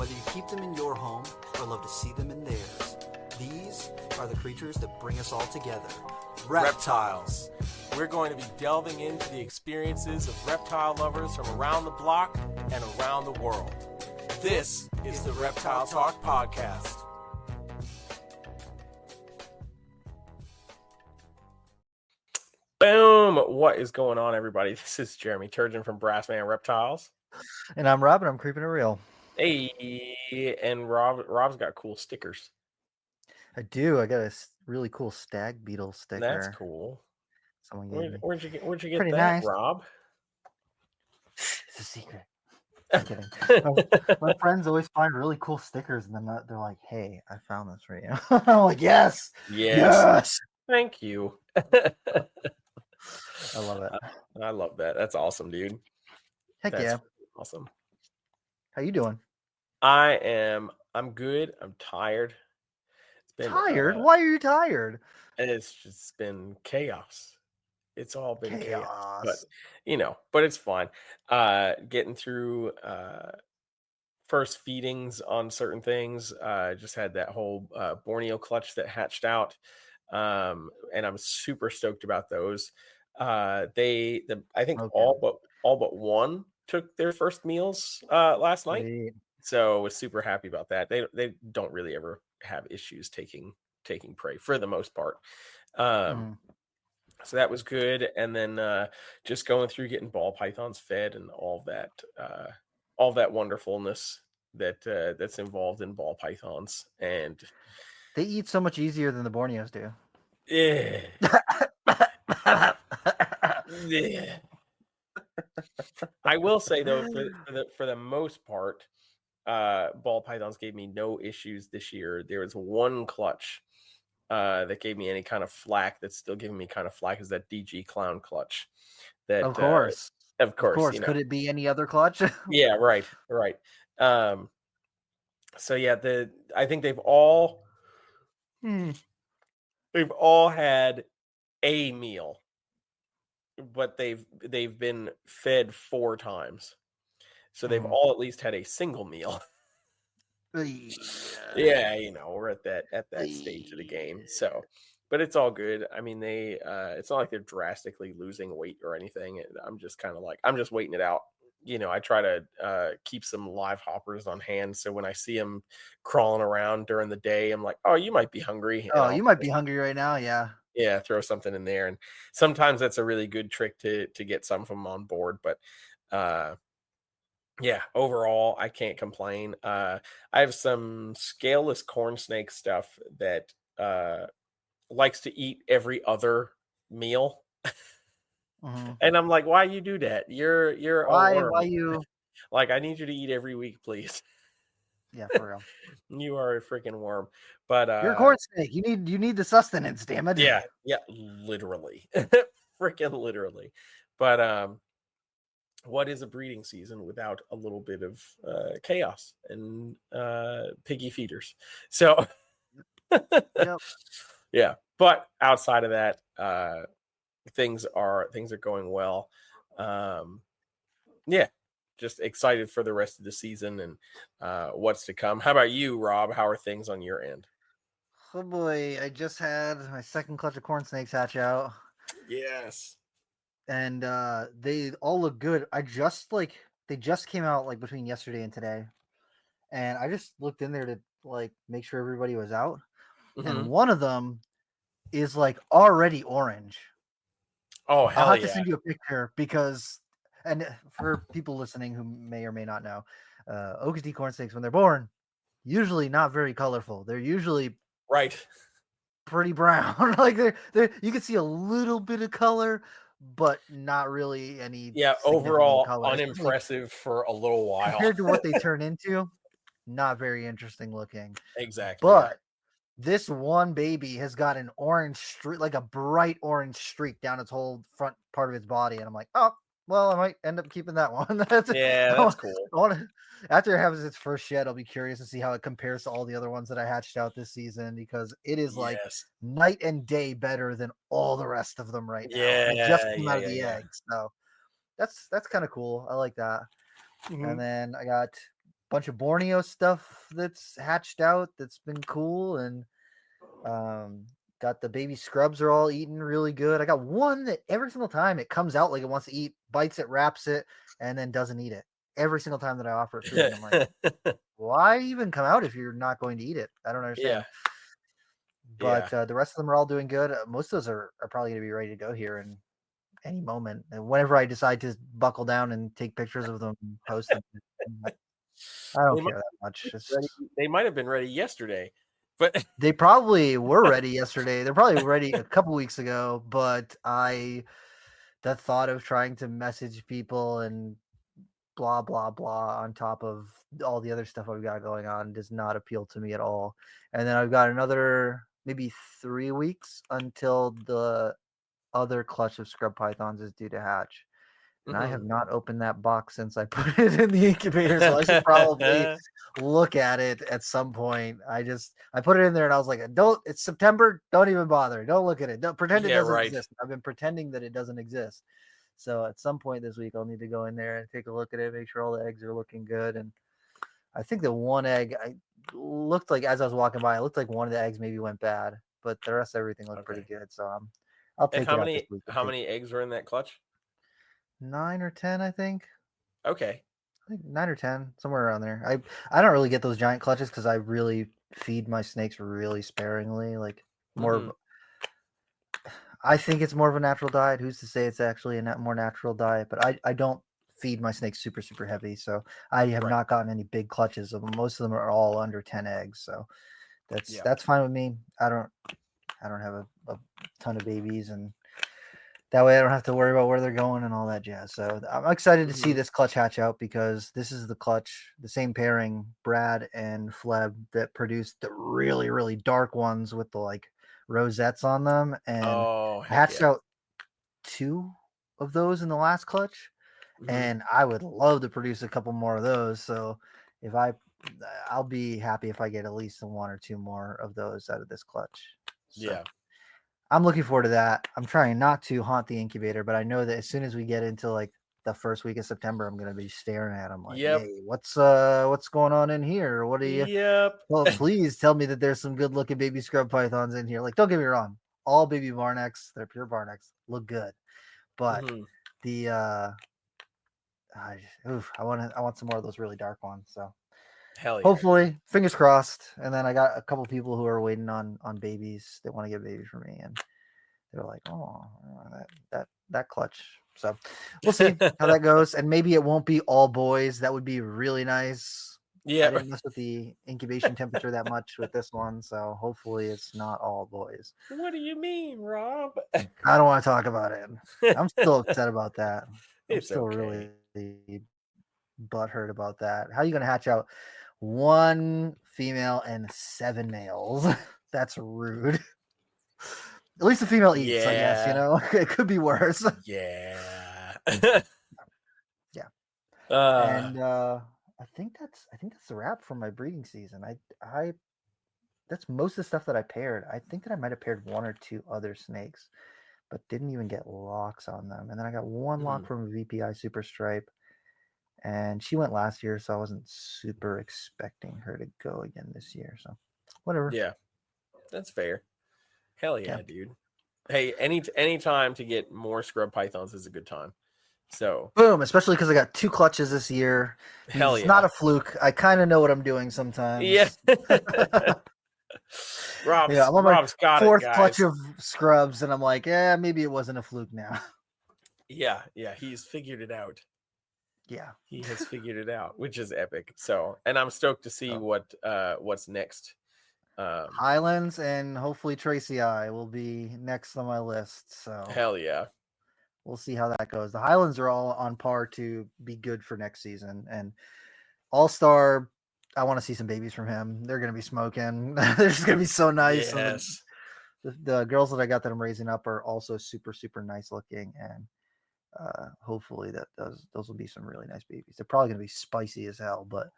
Whether you keep them in your home or love to see them in theirs, these are the creatures that bring us all together. Reptiles. We're going to be delving into the experiences of reptile lovers from around the block and around the world. This is the Reptile Talk Podcast. Boom! What is going on, everybody? This is Jeremy Turgeon from Brassman Reptiles. And I'm Rob, and I'm keeping it real. Hey, and Rob's got cool stickers. I do. I got a really cool stag beetle sticker. That's cool. Someone gave me. Where'd you get Pretty that, nice. Rob? It's a secret. I'm kidding. My friends always find really cool stickers, and then they're like, "Hey, I found this for you." I'm like, "Yes, yes. Thank you." I love it. I love that. That's awesome, dude. Heck yeah. Awesome. How you doing? I'm good. I'm tired. It's been tired? Why are you tired? It's just been chaos. It's all been chaos. But it's fine. Getting through first feedings on certain things. Just had that whole Borneo clutch that hatched out. And I'm super stoked about those. I think all but one took their first meals last night. Sweet. So I was super happy about that. They don't really ever have issues taking prey for the most part. So that was good. And then just going through getting ball pythons fed and all that wonderfulness that's involved in ball pythons. And they eat so much easier than the Borneos do. Yeah. Yeah. I will say though, for the most part, ball pythons gave me no issues this year. There was one clutch that gave me any kind of flack. That's still giving me kind of flack is that DG clown clutch. That of course. Could it be any other clutch? Yeah, right. So yeah, I think they've all had a meal, but they've been fed 4 times. So they've all at least had a single meal. Yeah, we're at that stage of the game. So, but it's all good. I mean, it's not like they're drastically losing weight or anything. I'm just kind of like, I'm just waiting it out. I try to keep some live hoppers on hand. So when I see them crawling around during the day, I'm like, oh, you might be hungry. You might be hungry right now. Yeah. Yeah. Throw something in there. And sometimes that's a really good trick to get some of them on board. But yeah, overall, I can't complain. I have some scaleless corn snake stuff that likes to eat every other meal. And I'm like, why you do that? You're why you like, I need you to eat every week, please. Yeah, for real. You are a freaking worm. But you're a corn snake. You need the sustenance, damn it. Yeah, literally. Freaking literally. But what is a breeding season without a little bit of chaos and piggy feeders? So yep. Yeah, but outside of that, things are going well. Yeah, just excited for the rest of the season and what's to come. How about you, Rob? How are things on your end? Oh boy, I just had my second clutch of corn snakes hatch out. Yes. And they all look good. They just came out like between yesterday and today. And I just looked in there to like make sure everybody was out. And one of them is like already orange. Oh, hell yeah. I'll have to send you a picture because, and for people listening who may or may not know, OKD corn snakes, when they're born, usually not very colorful. They're usually pretty brown. Like they're you can see a little bit of color, but not really any. Yeah, overall unimpressive for a little while. Compared to what they turn into, not very interesting looking. Exactly. But this one baby has got an orange streak, like a bright orange streak down its whole front part of its body. And I'm like, oh, well, I might end up keeping that one. That's cool. After it has its first shed, I'll be curious to see how it compares to all the other ones that I hatched out this season, because it is like night and day better than all the rest of them right now. It just came out of the eggs. So that's kind of cool. I like that. And then I got bunch of Borneo stuff that's hatched out that's been cool, and got the baby scrubs are all eating really good. I got one that every single time it comes out like it wants to eat, bites it, wraps it, and then doesn't eat it. Every single time that I offer it food, I'm like, why even come out if you're not going to eat it? I don't understand. But the rest of them are all doing good. Most of those are probably going to be ready to go here in any moment. And whenever I decide to buckle down and take pictures of them and post them, I don't care that much. They might have been ready yesterday, but they probably were ready yesterday. They're probably ready a couple weeks ago, but the thought of trying to message people and blah blah blah on top of all the other stuff I've got going on does not appeal to me at all. And then I've got another maybe 3 weeks until the other clutch of scrub pythons is due to hatch. And I have not opened that box since I put it in the incubator, so I should probably look at it at some point. I put it in there and I was like, it's September, don't even bother. Don't look at it. Don't pretend it doesn't exist. I've been pretending that it doesn't exist. So at some point this week, I'll need to go in there and take a look at it, make sure all the eggs are looking good. And I think the one egg, looked like, as I was walking by, it looked like one of the eggs maybe went bad, but the rest of everything looked pretty good. So I'll take it out this week. How many eggs were in that clutch? 9 or 10, I think. Okay. I think 9 or 10, somewhere around there. I don't really get those giant clutches because I really feed my snakes really sparingly. Like more I think it's more of a natural diet. Who's to say it's actually a more natural diet? But I don't feed my snakes super, super heavy. So I have not gotten any big clutches of them. Most of them are all under 10 eggs. So that's fine with me. I don't have a ton of babies, and that way I don't have to worry about where they're going and all that jazz. So I'm excited to see this clutch hatch out, because this is the clutch, the same pairing, Brad and Fleb, that produced the really, really dark ones with the like rosettes on them, and hatched out 2 of those in the last clutch. And I would love to produce a couple more of those. So I'll be happy if I get at least 1 or 2 more of those out of this clutch. So I'm looking forward to that. I'm trying not to haunt the incubator, but I know that as soon as we get into like the first week of September, I'm going to be staring at them like, hey, what's going on in here? What are you? Well, please tell me that there's some good looking baby scrub pythons in here. Like, don't get me wrong. All baby Varnecks, they're pure Varnecks, look good. But the, I want some more of those really dark ones. So hopefully, fingers crossed. And then I got a couple people who are waiting on babies that want to get babies for me, and they're like, oh, that clutch. So we'll see how that goes. And maybe it won't be all boys. That would be really nice. I didn't mess with the incubation temperature that much with this one, so hopefully it's not all boys. What do you mean, Rob? I don't want to talk about it. I'm still upset about that. I'm still really butthurt about that. How are you going to hatch out 1 female and 7 males? That's rude. At least the female eats, I guess, it could be worse. And I think that's the wrap for my breeding season. I that's most of the stuff that I paired. I think that I might have paired 1 or 2 other snakes, but didn't even get locks on them. And then I got 1 lock from a VPI Super Stripe, and she went last year, so I wasn't super expecting her to go again this year. So whatever. Yeah, that's fair. Hell yeah, dude. Hey, any time to get more scrub pythons is a good time. So boom, especially because I got 2 clutches this year. It's not a fluke. I kind of know what I'm doing sometimes. Yeah. I'm on my 4th clutch of scrubs, and I'm like, maybe it wasn't a fluke now. Yeah, he's figured it out. Yeah, he has figured it out, which is epic. So, and I'm stoked to see what's next. Highlands and hopefully Tracy Eye will be next on my list. So hell yeah, we'll see how that goes. The Highlands are all on par to be good for next season, and All-Star, I want to see some babies from him. They're going to be smoking. They're just going to be so nice. Yes. The girls that I got that I'm raising up are also super, super nice looking, and hopefully that those will be some really nice babies. They're probably going to be spicy as hell, but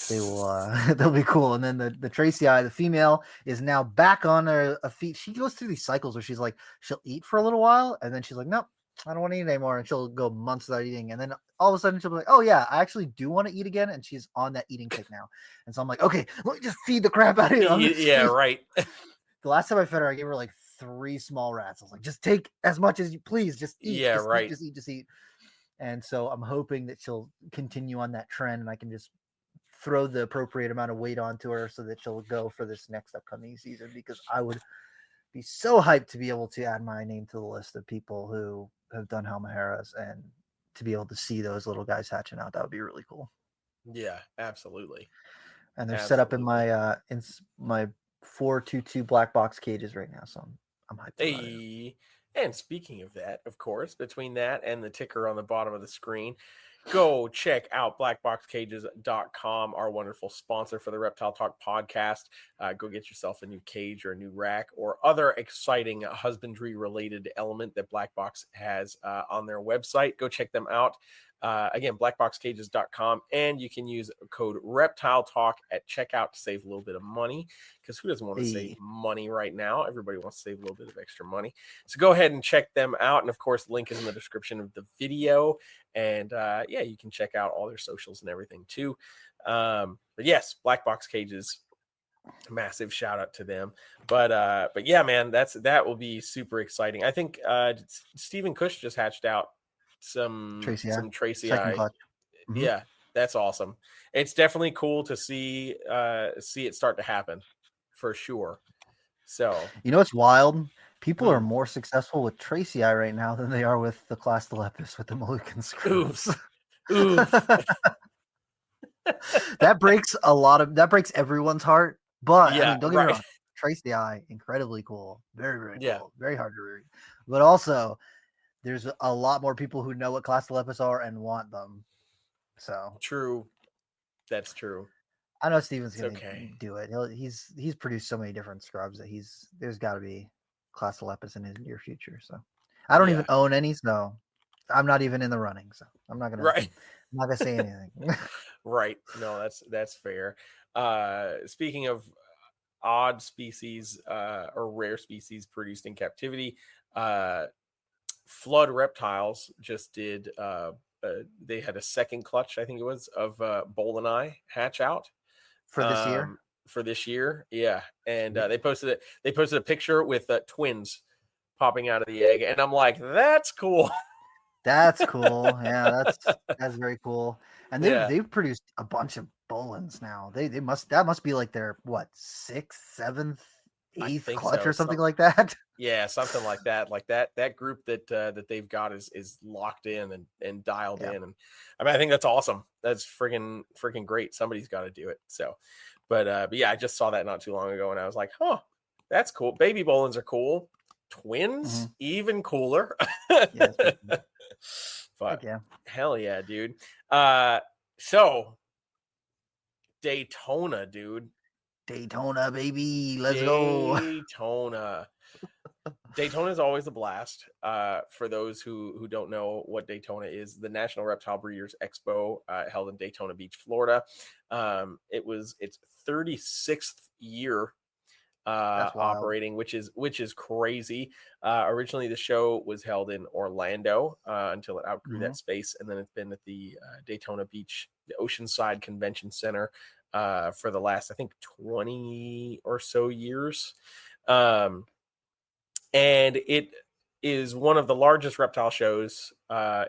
they will they'll be cool. And then the Tracy Eye, the female, is now back on a feed. She goes through these cycles where she's like, she'll eat for a little while, and then she's like, nope, I don't want to eat anymore. And she'll go months without eating. And then all of a sudden she'll be like, oh yeah, I actually do want to eat again. And she's on that eating kick now. And so I'm like, okay, let me just feed the crap out of you. Yeah, right. The last time I fed her, I gave her like 3 small rats. I was like, just take as much as you please. Just eat. Yeah, just right. Eat, just eat. And so I'm hoping that she'll continue on that trend and I can just throw the appropriate amount of weight onto her so that she'll go for this next upcoming season, because I would be so hyped to be able to add my name to the list of people who have done Halmaheras and to be able to see those little guys hatching out. That would be really cool. Yeah, absolutely. And they're set up in my 422 black box cages right now, so I'm hyped about it. And speaking of that, of course, between that and the ticker on the bottom of the screen, go check out blackboxcages.com, our wonderful sponsor for the Reptile Talk podcast. Go get yourself a new cage or a new rack or other exciting husbandry related element that Black Box has on their website. Go check them out. Again, blackboxcages.com, and you can use code Reptile Talk at checkout to save a little bit of money, because who doesn't want to save money right now? Everybody wants to save a little bit of extra money. So go ahead and check them out. And of course, the link is in the description of the video. And yeah, you can check out all their socials and everything too. But yes, Black Box Cages, massive shout out to them. But yeah, man, that will be super exciting. I think Stephen Cush just hatched out some Tracy Eye. Mm-hmm. Yeah, that's awesome. It's definitely cool to see it start to happen for sure. So you know what's wild? People are more successful with Tracy Eye right now than they are with the Clastolepis with the Moluccan screws. Oof. That breaks everyone's heart. But yeah, I mean, don't get me wrong, Tracy Eye, incredibly cool, very, very cool, very hard to read. But also, there's a lot more people who know what Clastolepis are and want them. So true, that's true. I know Steven's gonna do it. He's produced so many different scrubs that there's got to be Clastolepis in his near future. So I don't even own any, so I'm not even in the running. So I'm not gonna say anything. Right. No, that's fair. Speaking of odd species or rare species produced in captivity, Flood Reptiles just did they had a second clutch, I think it was, of Bolinai hatch out for this year. For this year, yeah. And they posted a picture with twins popping out of the egg, and I'm like, that's cool. That's cool. Yeah, that's very cool. And they've produced a bunch of Bolins now. That must be like their what, 6th, 7th, 8th clutch or something like that. Yeah, something like that. Like that group that they've got is locked in and dialed in. And I mean, I think that's awesome. That's freaking great. Somebody's got to do it. So, but yeah, I just saw that not too long ago, and I was like, huh, that's cool. Baby Bolins are cool. Twins, even cooler. Yes. But hell yeah, dude. So Daytona, dude. Daytona, baby. Let's go. Daytona is always a blast. For those who don't know what Daytona is, the National Reptile Breeders Expo held in Daytona Beach, Florida. It was its 36th year operating, which is crazy. Originally the show was held in Orlando until it outgrew that space, and then it's been at the Daytona Beach, the Oceanside Convention Center for the last, I think, 20 or so years. And it is one of the largest reptile shows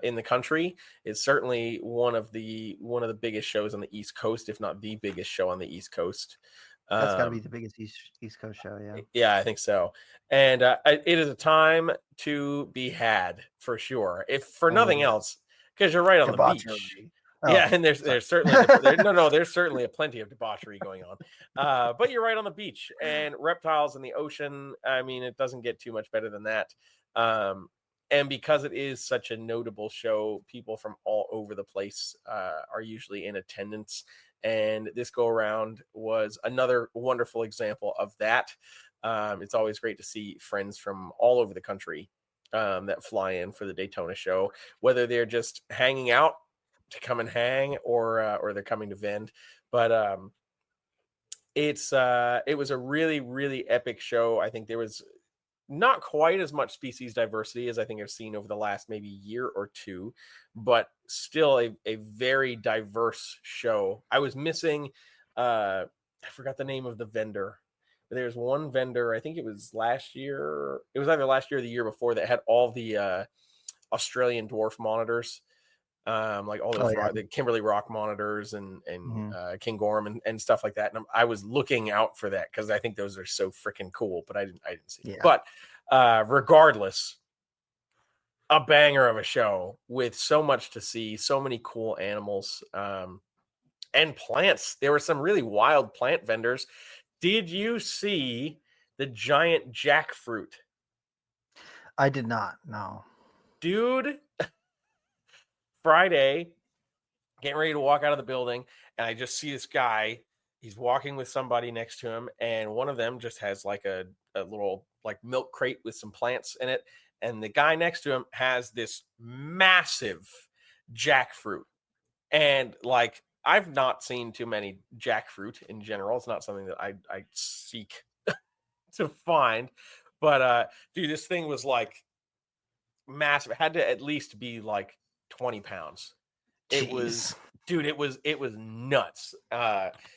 in the country. It's certainly one of the biggest shows on the East Coast, if not the biggest show on the East Coast. That's got to be the biggest East Coast show, yeah. Yeah, I think so. And it is a time to be had for sure, if for nothing else, because you're right on the beach. Yeah, and there's certainly there's certainly a plenty of debauchery going on. But you're right on the beach, and reptiles in the ocean. I mean, it doesn't get too much better than that. And because it is such a notable show, people from all over the place are usually in attendance. And this go around was another wonderful example of that. It's always great to see friends from all over the country that fly in for the Daytona show, whether they're just hanging out to come and hang or they're coming to vend. But it was a really, really epic show. I think there was not quite as much species diversity as I think I've seen over the last maybe year or two, but still a very diverse show. I was missing, I forgot the name of the vendor. There's one vendor, I think it was last year. It was either last year or the year before, that had all the Australian dwarf monitors. Like all those the Kimberly Rock monitors and King Gorham and stuff like that. And I was looking out for that because I think those are so freaking cool, but I didn't see it. But regardless, a banger of a show with so much to see, so many cool animals and plants. There were some really wild plant vendors. Did you see the giant jackfruit? I did not. No, dude. Friday, getting ready to walk out of the building, and I just see this guy. He's walking with somebody next to him, and one of them just has like a little like milk crate with some plants in it, and the guy next to him has this massive jackfruit. And like, I've not seen too many jackfruit in general. It's not something that I seek to find, but dude, this thing was like massive. It had to at least be like 20 pounds. It was, dude, it was nuts.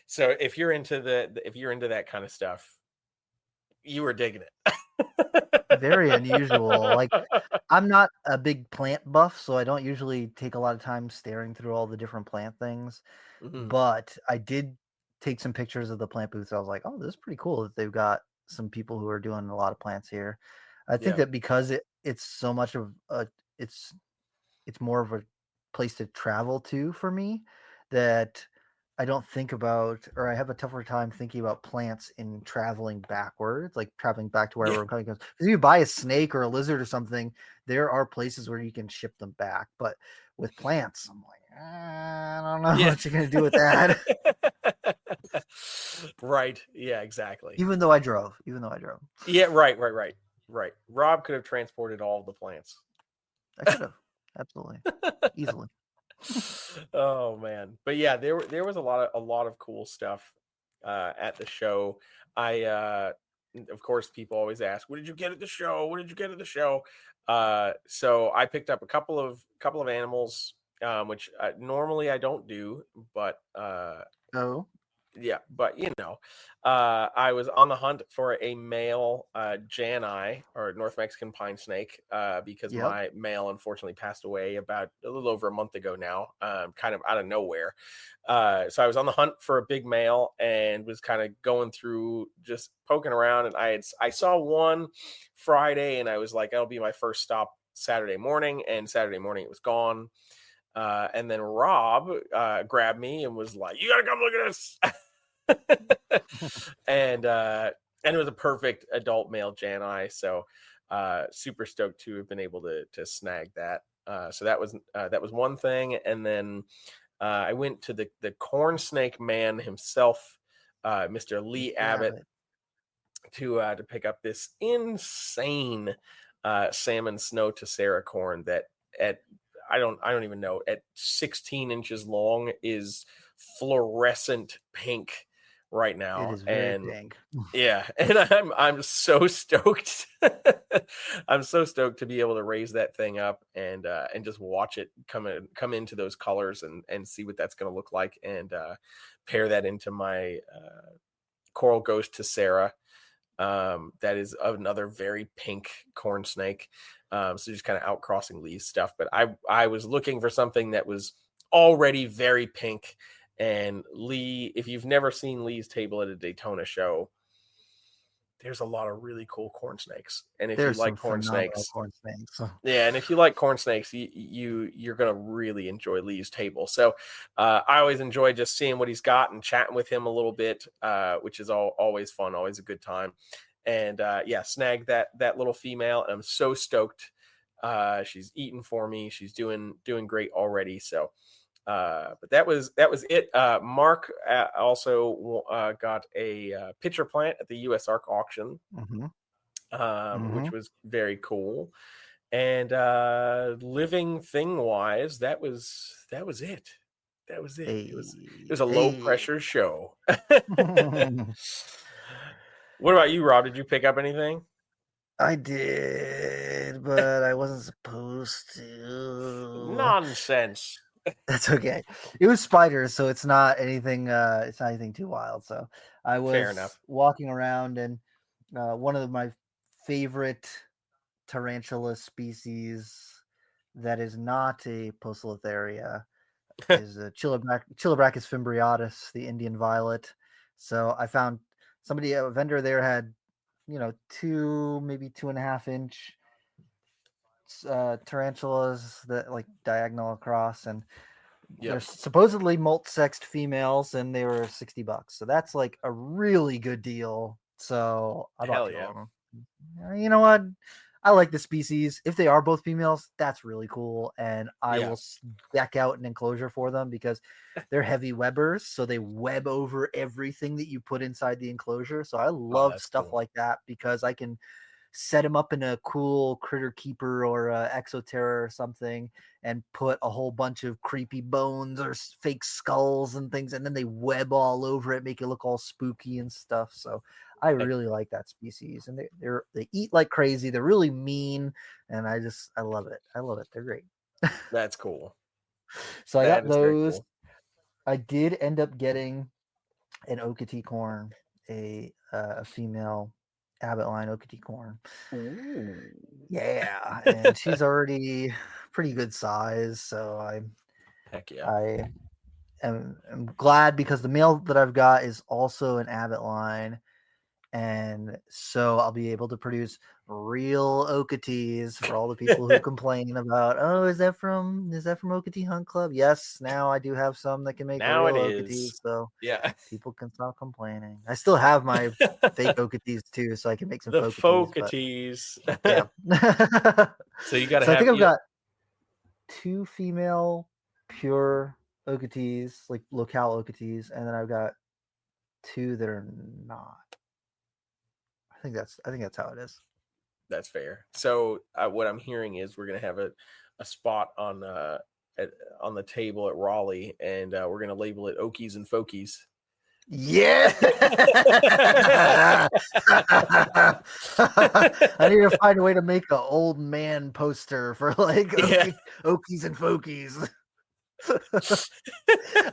So if you're into that kind of stuff, you were digging it. Very unusual. Like, I'm not a big plant buff, so I don't usually take a lot of time staring through all the different plant things. But I did take some pictures of the plant booths. I was like, oh, this is pretty cool that they've got some people who are doing a lot of plants here. I think that because it's so much of it's more of a place to travel to for me, that I don't think about, or I have a tougher time thinking about plants in traveling backwards, like traveling back to wherever I'm coming from. If you buy a snake or a lizard or something, there are places where you can ship them back. But with plants, I'm like, I don't know what you're going to do with that. Right. Yeah, exactly. Even though I drove. Yeah, right. Rob could have transported all of the plants. I could have. Absolutely. Easily. Oh man. But yeah, there was a lot of cool stuff at the show. Of course, people always ask, what did you get at the show? So I picked up a couple of animals, which normally I don't do, but yeah, but I was on the hunt for a male Janai, or North Mexican pine snake, because my male unfortunately passed away about a little over a month ago now, kind of out of nowhere. So I was on the hunt for a big male and was kind of going through, just poking around, and I saw one Friday, and I was like, that'll be my first stop Saturday morning, and Saturday morning it was gone. And then Rob grabbed me and was like, you gotta come look at this. And it was a perfect adult male Janai, so super stoked to have been able to snag that. So that was one thing. And then I went to the corn snake man himself, Mr. Lee Abbott, to pick up this insane salmon snow tessera corn that I don't even know, at 16 inches long is fluorescent pink right now. It is very pink. Yeah, and I'm so stoked. I'm so stoked to be able to raise that thing up and just watch it come into those colors and see what that's going to look like, and pair that into my Coral Ghost tessera. That is another very pink corn snake. So just kind of outcrossing Lee's stuff. But I was looking for something that was already very pink. And Lee, if you've never seen Lee's table at a Daytona show, there's a lot of really cool corn snakes. And if you like corn snakes, yeah, and if you like corn snakes, you're gonna really enjoy Lee's table. So I always enjoy just seeing what he's got and chatting with him a little bit, which is always fun, always a good time. And snagged that little female, and I'm so stoked. She's eating for me. She's doing great already. So but that was it. Mark also got a pitcher plant at the US Arc auction, which was very cool. And living thing wise, that was it. It was a low pressure show. What about you, Rob? Did you pick up anything? I did, but I wasn't supposed to. Nonsense. That's okay. It was spiders, so it's not anything. It's not anything too wild. So I Fair was enough. walking around, and one of my favorite tarantula species that is not a Poecilotheria is Chilobrachys fimbriatus, the Indian violet. So I found a vendor there had, 2, maybe 2.5 inch tarantulas that like diagonal across, and they're supposedly molt-sexed females, and they were $60. So that's like a really good deal. So I bought 2 of them. You know what? I like the species. If they are both females, that's really cool. And I will deck out an enclosure for them because they're heavy webbers. So they web over everything that you put inside the enclosure. So I love stuff like that because I can set them up in a cool critter keeper or a exoterra or something and put a whole bunch of creepy bones or fake skulls and things, and then they web all over it, make it look all spooky and stuff. So I really like that species, and they eat like crazy. They're really mean, and I love it. They're great. That's cool. So I got those. Cool. I did end up getting an Okeeticorn, a female Abbott line Okeeticorn. Ooh. Yeah, and she's already pretty good size, so I am glad because the male that I've got is also an Abbott line, and so I'll be able to produce real Okeetees for all the people who complain about, oh, is that from Okeetee Hunt Club? Yes, now I do have some that can make real Okeetees, so people can stop complaining. I still have my fake Okeetees too, so I can make some Foketees. Yeah. So you got to have. I think I've got 2 female pure Okeetees, like locale Okeetees, and then I've got 2 that are not. I think that's how it is. That's fair. So what I'm hearing is we're gonna have a spot on the table at Raleigh, and we're gonna label it Okies and Fokies. Yeah. I need to find a way to make an old man poster for like Okies and Fokies.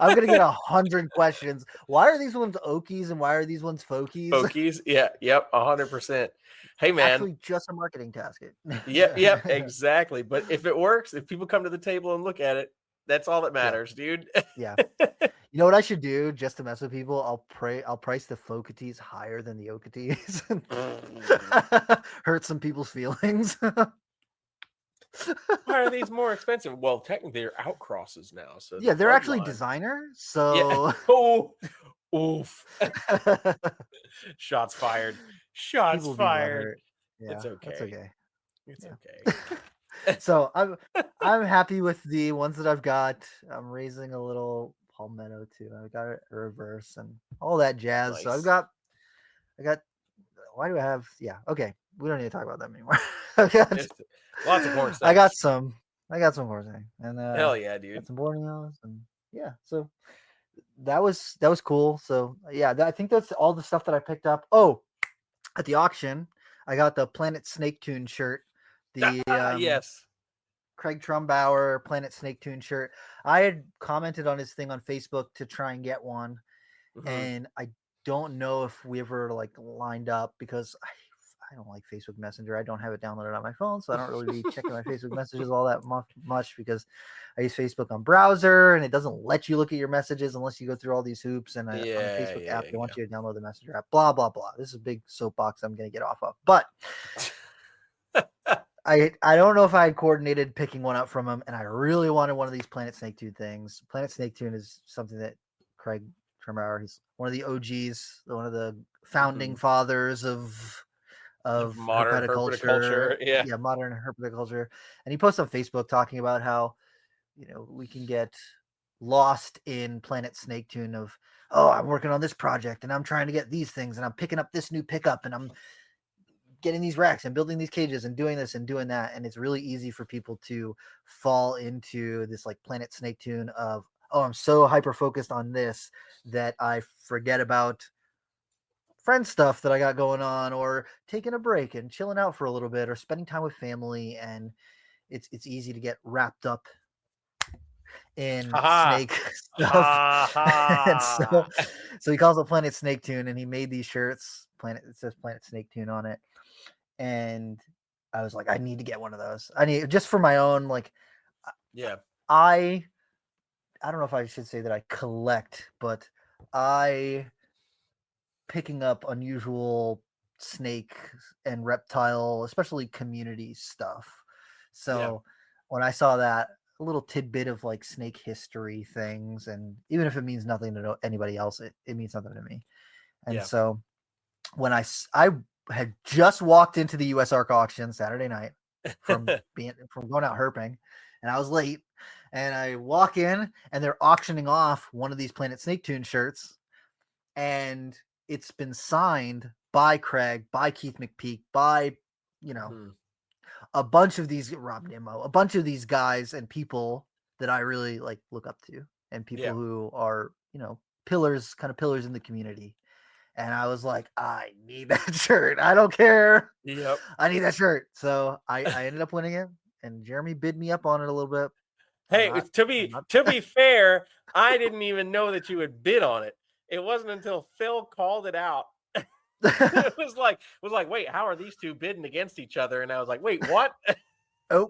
I'm gonna get 100 questions. Why are these ones Okies and why are these ones Fokies? Fokies, yeah, yep, 100%. Hey man, actually just a marketing task. Yep, exactly. But if it works, if people come to the table and look at it, that's all that matters, dude. Yeah. You know what I should do just to mess with people? I'll price the Fokeetees higher than the Okeetees. Hurt some people's feelings. Why are these more expensive? Well, technically they're outcrosses now. So yeah, they're actually designer. So oh, oof. Shots fired. Shots fired. Yeah, it's okay. That's okay. It's okay. So I'm happy with the ones that I've got. I'm raising a little palmetto too. I've got a reverse and all that jazz. Nice. So I got. Why do I have? Yeah. Okay. We don't need to talk about them anymore. Lots of corn snakes. I got some corn snakes, and hell yeah, dude. Got some Borneos, and yeah. So that was cool. So yeah, I think that's all the stuff that I picked up. Oh, at the auction, I got the Planet Snake Tune shirt. The yes, Craig Trumbauer Planet Snake Tune shirt. I had commented on his thing on Facebook to try and get one, and I don't know if we ever like lined up because I don't like Facebook Messenger. I don't have it downloaded on my phone, so I don't really be checking my Facebook messages all that much because I use Facebook on browser, and it doesn't let you look at your messages unless you go through all these hoops. And on the Facebook app, they want you to download the Messenger app. Blah blah blah. This is a big soapbox I'm going to get off of, but. I don't know if I had coordinated picking one up from him, and I really wanted one of these Planet Snake Tune things. Planet Snake Tune is something that Craig Trumbauer, he's one of the OGs, one of the founding fathers of modern herpetoculture. Yeah, modern herpetoculture. And he posts on Facebook talking about how, we can get lost in Planet Snake Tune of, oh, I'm working on this project and I'm trying to get these things and I'm picking up this new pickup and I'm getting these racks and building these cages and doing this and doing that. And it's really easy for people to fall into this like Planet Snake Tune of, oh, I'm so hyper focused on this that I forget about friend stuff that I got going on, or taking a break and chilling out for a little bit, or spending time with family. And it's easy to get wrapped up in Ha snake stuff. ha And ha. so he calls it Planet Snake Tune, and he made these shirts. It says Planet Snake Tune on it. And I was like, I need to get one of those. I need, just for my own, like, Yeah. I don't know if I should say that I collect, but I picking up unusual snake and reptile, especially community stuff. So when I saw that, a little tidbit of like snake history things, and even if it means nothing to anybody else, it means something to me. And so when I had just walked into the US Arc auction Saturday night from going out herping, and I was late, and I walk in and they're auctioning off one of these Planet Snake Tune shirts, and it's been signed by Craig, by Keith McPeak, by, a bunch of these, Rob Nimmo, a bunch of these guys and people that I really like look up to, and people who are, pillars in the community. And I was like, I need that shirt. I don't care. Yep. I need that shirt. So I ended up winning it, and Jeremy bid me up on it a little bit. Hey, to be fair, I didn't even know that you had bid on it. It wasn't until Phil called it out. It was like, wait, how are these two bidding against each other? And I was like, wait, what? Oh.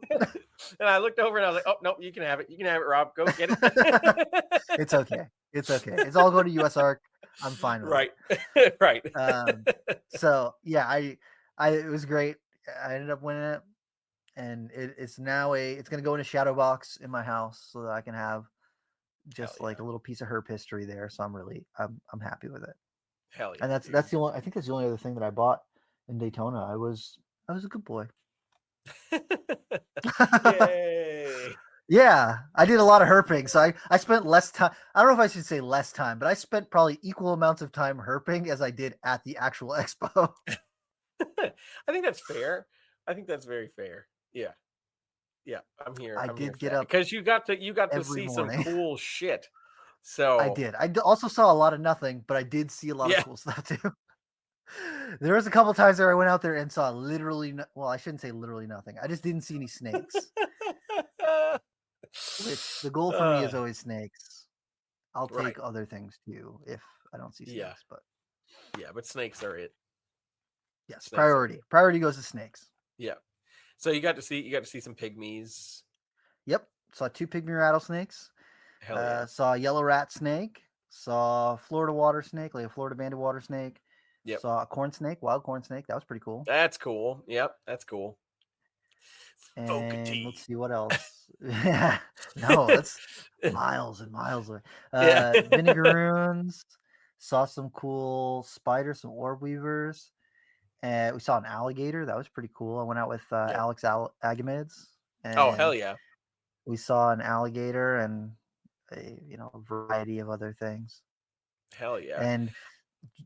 And I looked over and I was like, oh, no, you can have it. You can have it, Rob. Go get it. It's okay. It's okay. It's all going to US Arc. I'm fine with it. Right. So yeah, it was great. I ended up winning it, and it's now it's going to go in a shadow box in my house so that I can have just like a little piece of herp history there. So I'm happy with it. Hell yeah. And that's the only, I think that's the only other thing that I bought in Daytona. I was a good boy. Yay. Yeah, I did a lot of herping, so I spent less time. I don't know if I should say less time, but I spent probably equal amounts of time herping as I did at the actual expo. I think that's fair. I think that's very fair. Yeah. Yeah, I'm here. I did get up because you got to see morning. some cool shit. So I did. I also saw a lot of nothing, but I did see a lot of cool stuff too. There was a couple times where I went out there and saw literally, well, I shouldn't say literally nothing. I just didn't see any snakes. Which the goal for me is always snakes. I'll take other things too if I don't see snakes. But snakes are it. Yes, snakes priority goes to snakes. Yeah. So you got to see some pygmies. Yep, saw 2 pygmy rattlesnakes. Hell yeah. Saw a yellow rat snake. Saw Florida water snake, like a Florida banded water snake. Yep. Saw a corn snake, wild corn snake. That was pretty cool. That's cool. Yep, that's cool. And let's see what else. No, that's miles and miles away. Vinegaroons. Saw some cool spiders, some orb weavers. And we saw an alligator. That was pretty cool. I went out with Alex Agamids. Oh, hell yeah. We saw an alligator and a variety of other things. Hell yeah. And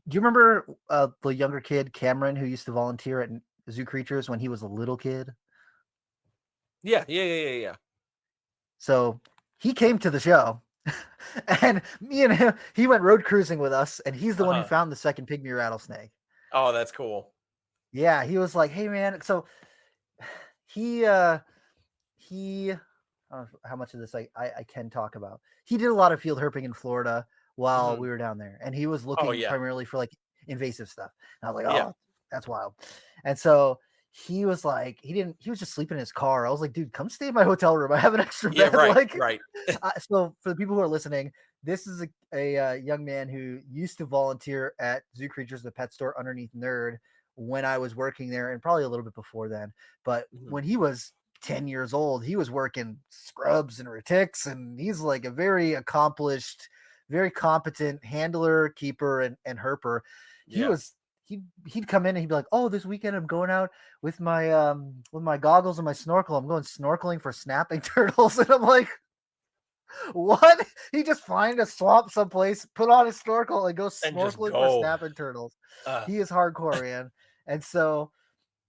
do you remember the younger kid, Cameron, who used to volunteer at Zoo Creatures when he was a little kid? Yeah. So he came to the show, and me and him, he went road cruising with us, and he's the one who found the second pygmy rattlesnake. Oh, that's cool. Yeah, he was like, "Hey, man." So he I don't know how much of this I can talk about. He did a lot of field herping in Florida while we were down there, and he was looking primarily for like invasive stuff. And I was like, "Oh, that's wild." And so he was like, he was just sleeping in his car. I was like, "Dude, come stay in my hotel room. I have an extra bed." Right. So for the people who are listening, this is a young man who used to volunteer at Zoo Creatures, the pet store underneath Nerd, when I was working there, and probably a little bit before then. But when he was 10 years old, he was working scrubs and retics, and he's like a very accomplished, very competent handler, keeper, and herper. He'd come in and he'd be like, "Oh, this weekend I'm going out with my goggles and my snorkel. I'm going snorkeling for snapping turtles." And I'm like, "What?" He just find a swamp someplace, put on his snorkel, and go snorkeling for snapping turtles. He is hardcore, man. And so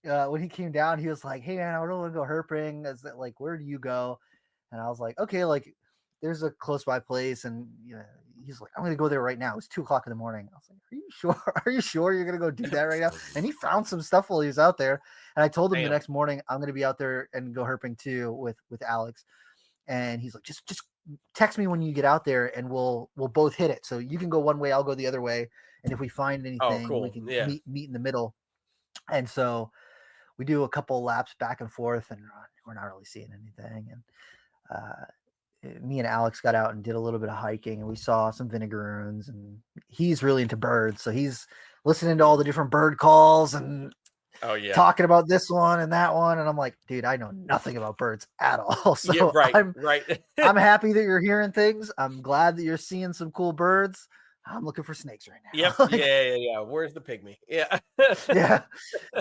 when he came down, he was like, "Hey, man, I don't want to go herping. Is that like, where do you go?" And I was like, "Okay, like there's a close by place." And he's like, I'm gonna go there right now. It's 2:00 in the morning. I was like, are you sure? Are you sure you're gonna go do that right now? And he found some stuff while he was out there. And I told him the next morning I'm gonna be out there and go herping too with Alex. And he's like, just text me when you get out there and we'll both hit it. So you can go one way, I'll go the other way. And if we find anything, we can meet in the middle. And so we do a couple laps back and forth, and we're not really seeing anything. And me and Alex got out and did a little bit of hiking, and we saw some vinegaroons. And he's really into birds, so he's listening to all the different bird calls and talking about this one and that one. And I'm like, dude, I know nothing about birds at all. So I'm happy that you're hearing things. I'm glad that you're seeing some cool birds. I'm looking for snakes right now. Yep. Yeah. Where's the pygmy? Yeah. Yeah.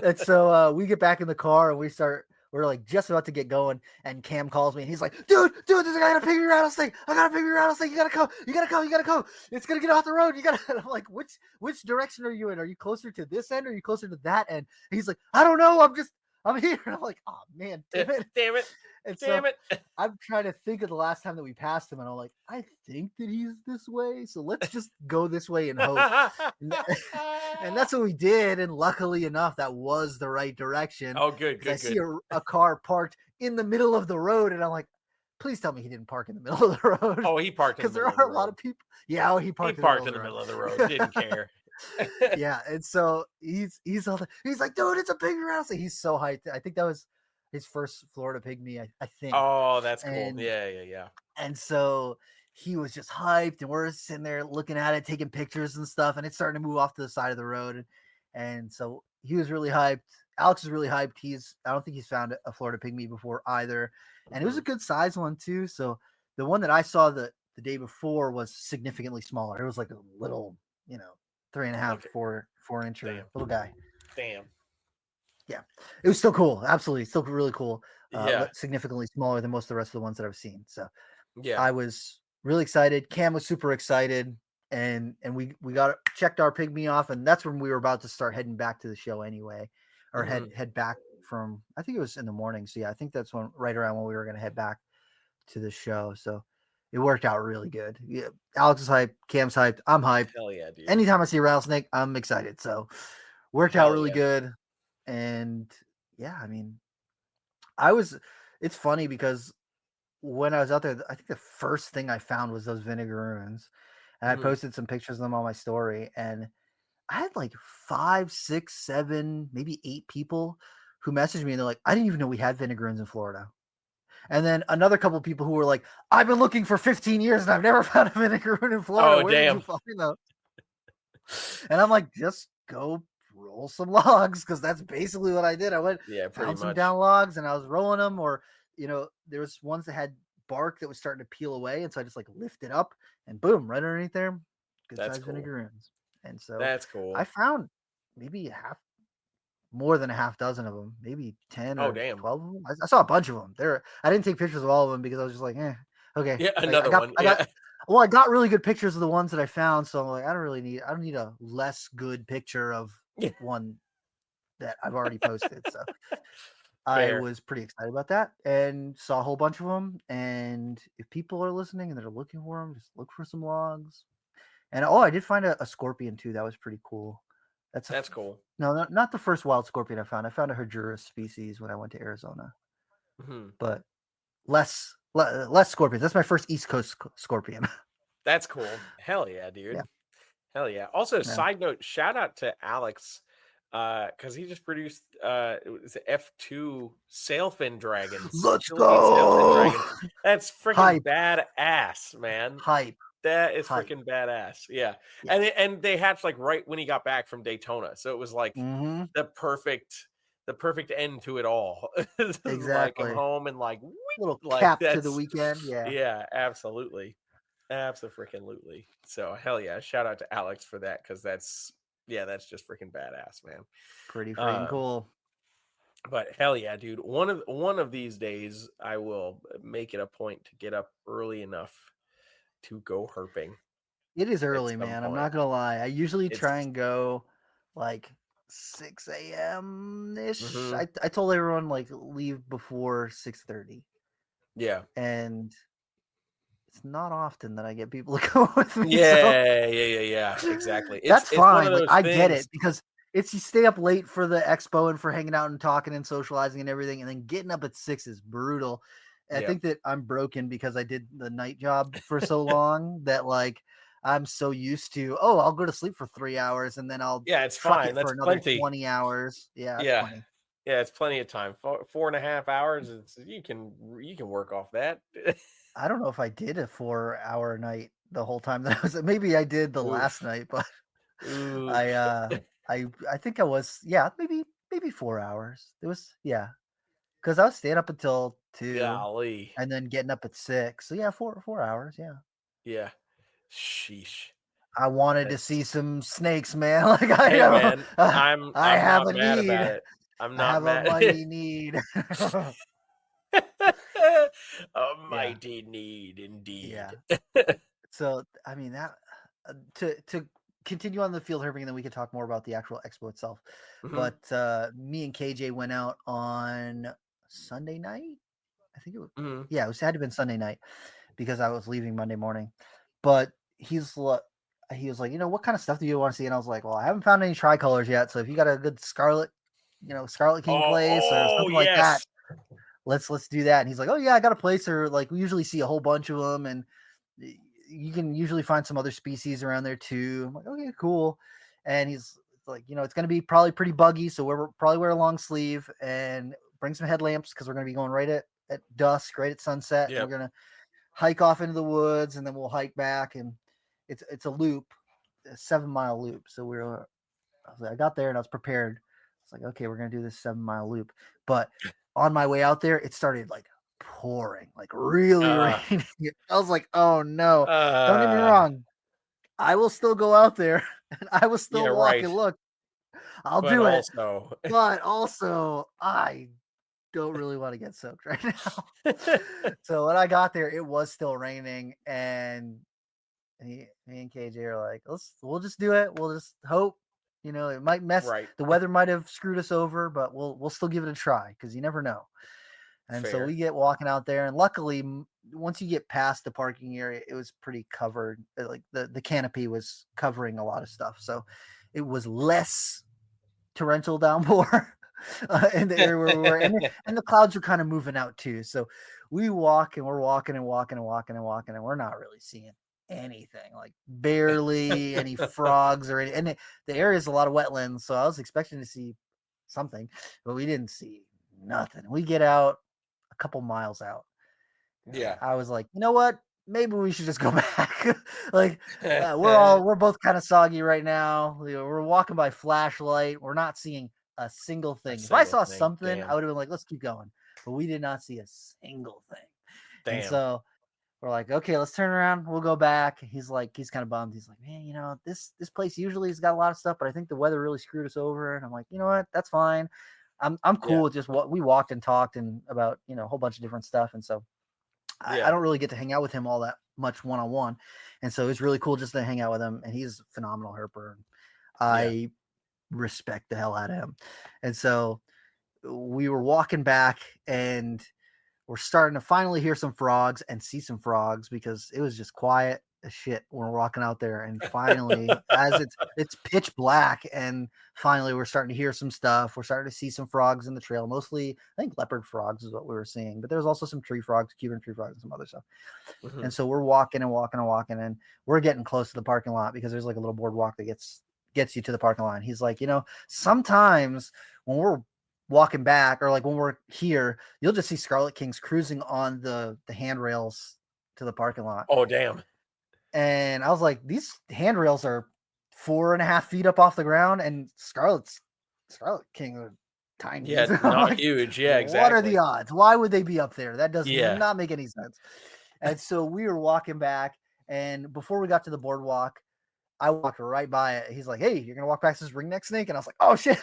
And so we get back in the car and we're like just about to get going. And Cam calls me and he's like, dude, I got a pygmy rattlesnake. I got a pygmy rattlesnake. You gotta go. It's gonna get off the road. And I'm like, which direction are you in? Are you closer to this end or are you closer to that end? And he's like, I don't know. I'm here. And I'm like, oh man, damn it. And so I'm trying to think of the last time that we passed him, and I'm like, I think that he's this way, so let's just go this way and hope. And that's what we did, and luckily enough, that was the right direction. Oh, good. I see a car parked in the middle of the road, and I'm like, please tell me he didn't park in the middle of the road. Oh, he parked in the middle of the road. Because there are a lot of people. Yeah, he parked in the middle of the road. Didn't care. Yeah, and so he's like, dude, it's a pygmy rattlesnake. He's so hyped. I think that was his first Florida pygmy, I think. Oh, that's cool. Yeah. And so he was just hyped, and we're sitting there looking at it, taking pictures and stuff, and it's starting to move off to the side of the road. And so he was really hyped. Alex is really hyped. I don't think he's found a Florida pygmy before either. And it was a good size one too. So the one that I saw the day before was significantly smaller. It was like a little, 3.5, 4 inch little guy. Damn. Yeah, it was still cool. Absolutely, still really cool. Significantly smaller than most of the rest of the ones that I've seen. So yeah, I was really excited. Cam was super excited, and we got checked our pygmy off, and that's when we were about to start heading back to the show anyway, or head back from. I think it was in the morning. So yeah, I think that's right around when we were going to head back to the show. So it worked out really good. Yeah, Alex is hyped, Cam's hyped, I'm hyped. Hell yeah, dude! Anytime I see a rattlesnake, I'm excited. So worked out really good. And yeah, I mean, it's funny because when I was out there, I think the first thing I found was those vinegaroons, and I posted some pictures of them on my story, and I had like 5, 6, 7, maybe 8 people who messaged me, and they're like, I didn't even know we had vinegaroons in Florida. And then another couple of people who were like, I've been looking for 15 years and I've never found a vinegaroon in Florida. Where did you find them? And I'm like, just go roll some logs, because that's basically what I did. I went, found some down logs, and I was rolling them, or there was ones that had bark that was starting to peel away, and so I just like lift it up, and boom, right underneath there, good size vinegaroons. And so that's cool. I found maybe more than a half dozen of them, maybe 10 or 12 of them. I saw a bunch of them there. I didn't take pictures of all of them because I was just like, okay. Yeah, another one. I got really good pictures of the ones that I found, so I'm like, I don't need a less good picture of one that I've already posted. So I was pretty excited about that, and saw a whole bunch of them. And if people are listening and they're looking for them, just look for some logs. And I did find a scorpion too. That was pretty cool. That's cool. No, not the first wild scorpion I found. I found a Herjuris species when I went to Arizona, but less scorpions. That's my first East Coast scorpion. That's cool. Hell yeah, dude. Yeah. Hell yeah. Also, side note, shout out to Alex, because he just produced it was F2 sailfin dragons. Let's go. That's freaking badass, man. Hype. That is freaking badass. Yeah. And they hatched like right when he got back from Daytona. So it was like the perfect end to it all. Exactly. Like I'm home and like little cap to the weekend. Yeah. Yeah, absolutely. Absolutely. So hell yeah. Shout out to Alex for that, because that's just freaking badass, man. Pretty freaking cool. But hell yeah, dude. One of these days I will make it a point to get up early enough to go herping. It is early, man. I'm not gonna lie. I usually try and go like 6 a.m. ish. I told everyone like leave before 6:30. Yeah. And it's not often that I get people to go with me. Yeah. Exactly. That's It's one fine. of Like those I get things. it because it's you stay up late for the expo and for hanging out and talking and socializing and everything, and then getting up at 6 is brutal. And I Yeah. think that I'm broken because I did the night job for so long that like I'm so used to, oh, I'll go to sleep for 3 hours and then I'll It's truck fine. it for That's another plenty. 20 hours. Yeah, that's Yeah. plenty. Yeah, it's plenty of time. 4.5 hours. You can work off that. I don't know if I did a 4-hour night the whole time that I was. Maybe I did the last Oof. night, but Oof. I think I was, yeah, maybe 4 hours. It was, yeah, because I was staying up until 2 Golly. and then getting up at 6. So yeah, 4 hours. Yeah. Yeah. Sheesh. I wanted to see some snakes, man. Like I Hey know, man, I I'm have not a mad need. about it. I'm I not have a mad. mighty need. A Yeah, mighty need indeed. yeah. So I mean that to continue on the field herping, and then we can talk more about the actual expo itself. Mhm. But me and KJ went out on Sunday night. I think it was, Mhm. yeah, had to been Sunday night because I was leaving Monday morning. But he was like, what kind of stuff do you want to see? And I was like, well, I haven't found any tricolors yet. So if you got a good Scarlet King place or Oh something like that, yes. let's do that. And he's like, oh yeah, I got a place, or like we usually see a whole bunch of them, and you can usually find some other species around there too. I'm like, okay, cool. And he's like, it's going to be probably pretty buggy, so we're probably wear a long sleeve and bring some headlamps because we're going to be going right at dusk, right at sunset, and we're Yep. going to hike off into the woods, and then we'll hike back, and it's a loop, a 7-mile loop. So I got there and I was prepared. It's like, okay, we're gonna do this 7-mile loop. But on my way out there, it started like pouring, like really raining. I was like, oh no. Don't get me wrong. I will still go out there and I will Yeah, still walk right. and look. I'll But do it. also, But also I don't really want to get soaked right now. So when I got there, it was still raining, and me and KJ are like, we'll just do it. We'll just hope. It might mess. right. The weather might have screwed us over, but we'll still give it a try because you never know. And so Fair. we get walking out there, and luckily, once you get past the parking area, it was pretty covered. Like the canopy was covering a lot of stuff, so it was less torrential downpour in the area where we were, and the clouds were kind of moving out too. So we walk, and we're walking and walking and walking and walking, and we're not really seeing anything, like barely any frogs or any. And the area is a lot of wetlands, so I was expecting to see something, but we didn't see nothing. We get out a couple miles out. Yeah. I was like, you know what? Maybe we should just go back. Like, we're both kind of soggy right now. We're walking by flashlight. We're not seeing a single thing. If I saw something, I would have been like, let's keep going. But we did not see a single thing. Damn. And so we're like, okay, let's turn around. We'll go back. He's kind of bummed. He's like, man, this place usually has got a lot of stuff, but I think the weather really screwed us over. And I'm like, you know what? That's fine. I'm cool with just what we walked and talked and about, a whole bunch of different stuff. And so I don't really get to hang out with him all that much one-on-one. And so it's really cool just to hang out with him. And he's a phenomenal herper. I respect the hell out of him. And so we were walking back, and we're starting to finally hear some frogs and see some frogs because it was just quiet as shit when we're walking out there. And finally, as it's pitch black, and finally we're starting to hear some stuff. We're starting to see some frogs in the trail. Mostly, I think leopard frogs is what we were seeing, but there's also some tree frogs, Cuban tree frogs, and some other stuff. Mhm. And so we're walking and walking and walking, and we're getting close to the parking lot because there's like a little boardwalk that gets you to the parking lot. And he's like, sometimes when we're walking back, or like when we're here, you'll just see Scarlet Kings cruising on the handrails to the parking lot. Oh, damn. And I was like, these handrails are 4.5 feet up off the ground, and Scarlet King are tiny. Yeah, I'm not like, huge. Yeah, what are the exactly. odds? Why would they be up there? That does Yeah. not make any sense. And so we were walking back, and before we got to the boardwalk, I walked right by it. He's like, hey, you're going to walk past this ringneck snake? And I was like, oh, shit.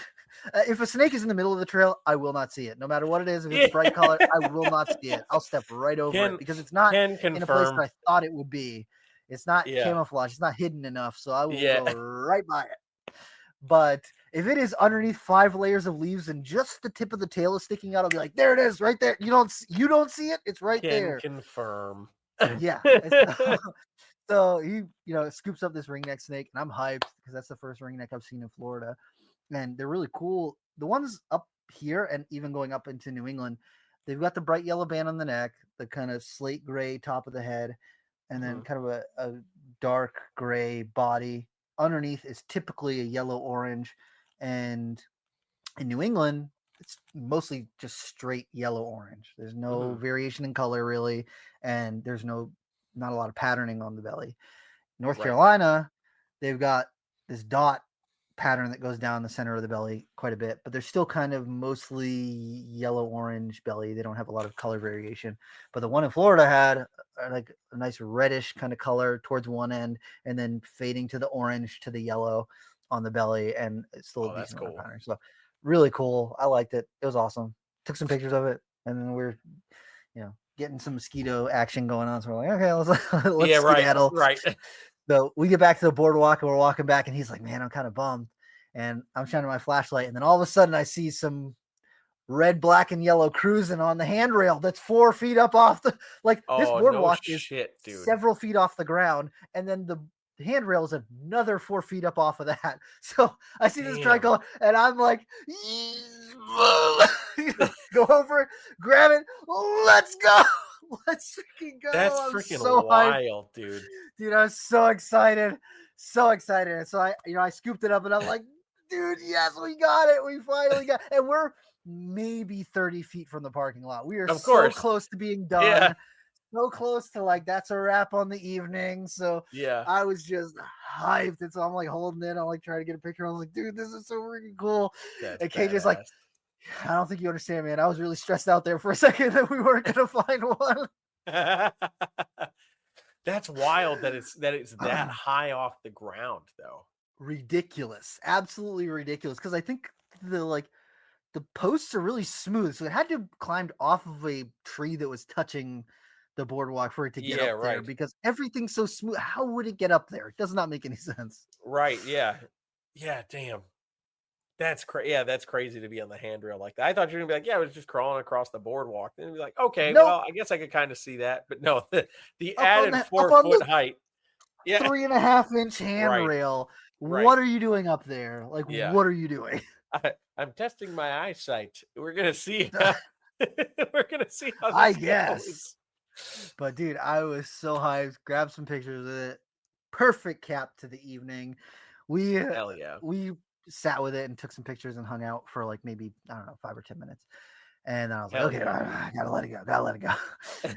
If a snake is in the middle of the trail, I will not see it. No matter what it is, if it's bright color, I will not see it. I'll step right over it because it's not in a place that I thought it would be. It's not camouflage. It's not hidden enough. So I will go right by it. But if it is underneath 5 layers of leaves and just the tip of the tail is sticking out, I'll be like, there it is right there. You don't see it? It's right there. Can confirm. Yeah. So he, scoops up this ringneck snake, and I'm hyped because that's the first ringneck I've seen in Florida, and they're really cool. The ones up here and even going up into New England, they've got the bright yellow band on the neck, the kind of slate gray top of the head, and then kind of a dark gray body. Underneath is typically a yellow orange, and in New England, it's mostly just straight yellow orange. There's no variation in color really, and there's not a lot of patterning on the belly. North Carolina, they've got this dot pattern that goes down the center of the belly quite a bit, but they're still kind of mostly yellow orange belly. They don't have a lot of color variation. But the one in Florida had like a nice reddish kind of color towards one end, and then fading to the orange to the yellow on the belly, and it's still a decent amount of pattern. So really cool. I liked it. It was awesome. Took some pictures of it, and then we're getting some mosquito action going on. So we're like, okay, let's skedaddle. Right. So we get back to the boardwalk, and we're walking back, and he's like, man, I'm kind of bummed. And I'm shining my flashlight, and then all of a sudden I see some red, black, and yellow cruising on the handrail that's 4 feet up off the this boardwalk is several feet off the ground, and then the handrail is another 4 feet up off of that. So I see this tricolor, and I'm like, go over, grab it, let's go. Let's freaking go. That's freaking so wild, dude. Dude, I was so excited. So excited. And so I scooped it up, and I'm like, dude, yes, we got it. We finally got it. And we're maybe 30 feet from the parking lot. We are so close to being done. Yeah. So close to like that's a wrap on the evening. So I was just hyped. And so I'm like holding it. I'm like trying to get a picture. I was like, dude, this is so freaking cool. That's and KJ's like, I don't think you understand, man. I was really stressed out there for a second that we weren't gonna find one. That's wild that it's that high off the ground, though. Ridiculous, absolutely ridiculous. Because I think the posts are really smooth, so it had to have climbed off of a tree that was touching the boardwalk for it to get up there. Because everything's so smooth. How would it get up there? It does not make any sense. Right? Yeah. Yeah. Damn. That's crazy. Yeah, that's crazy to be on the handrail like that. I thought you were gonna be like, yeah, I was just crawling across the boardwalk. Then you'd be like, okay, well, I guess I could kind of see that, but no, the added 4 foot height, 3.5-inch handrail. Right. What are you doing up there? Like, what are you doing? I'm testing my eyesight. We're gonna see. We're gonna see how this I guess. Goes. But dude, I was so hyped. Grabbed some pictures of it. Perfect cap to the evening. Hell yeah. We sat with it and took some pictures and hung out for like maybe, I don't know, 5 or 10 minutes. And then I was like, okay, I gotta let it go.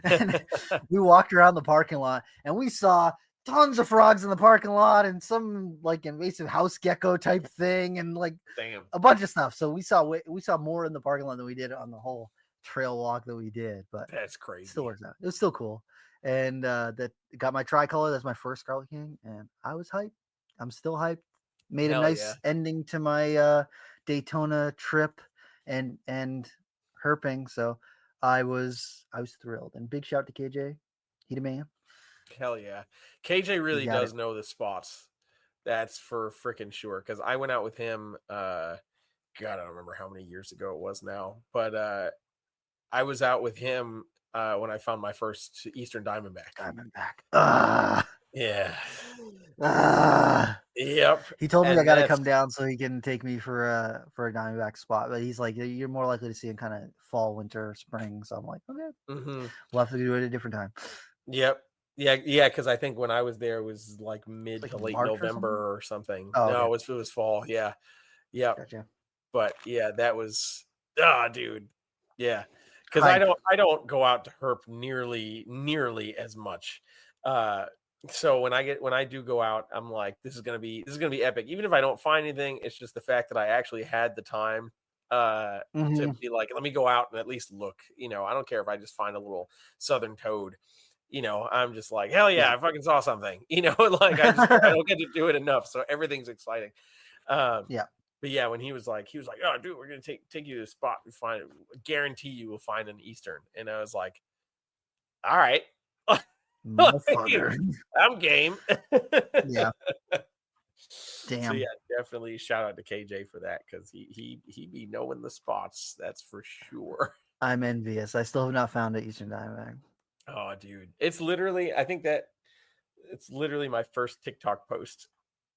And we walked around the parking lot, and we saw tons of frogs in the parking lot and some like invasive house gecko type thing and like a bunch of stuff. So we saw more in the parking lot than we did on the whole trail walk that we did. But that's crazy. It still works out. It was still cool. And that got my tricolor. That's my first Scarlet King, and I was hyped. I'm still hyped. Made a nice ending to my Daytona trip and herping. So I was thrilled. And big shout to KJ. He the man. Hell yeah. KJ really does know the spots. That's for freaking sure. Because I went out with him, God, I don't remember how many years ago it was now. But I was out with him when I found my first Eastern Diamondback. Yeah. Yep. He told me I got to come down so he can take me for a Diamondback spot. But he's like, you're more likely to see him kind of fall, winter, spring. So I'm like, okay, we'll have to do it at a different time. Yep. Yeah. Because I think when I was there, it was like mid to late March November or something. Oh, no, okay. It was fall. Yeah. Yep. Gotcha. But yeah, that was dude. Yeah. Because I don't go out to herp nearly as much. So when I do go out, I'm like, this is gonna be epic. Even if I don't find anything, it's just the fact that I actually had the time to be like, let me go out and at least look. I don't care if I just find a little southern toad. I'm just like, hell yeah, I fucking saw something. Like I don't get to do it enough, so everything's exciting. But yeah, when he was like, oh, dude, we're gonna take you to the spot and find it. Guarantee you will find an Eastern. And I was like, all right. I'm game. Yeah. Damn. So yeah, definitely shout out to KJ for that because he be knowing the spots. That's for sure. I'm envious. I still have not found an Eastern Diamondback. Oh dude. It's literally, I think that it's literally my first TikTok post.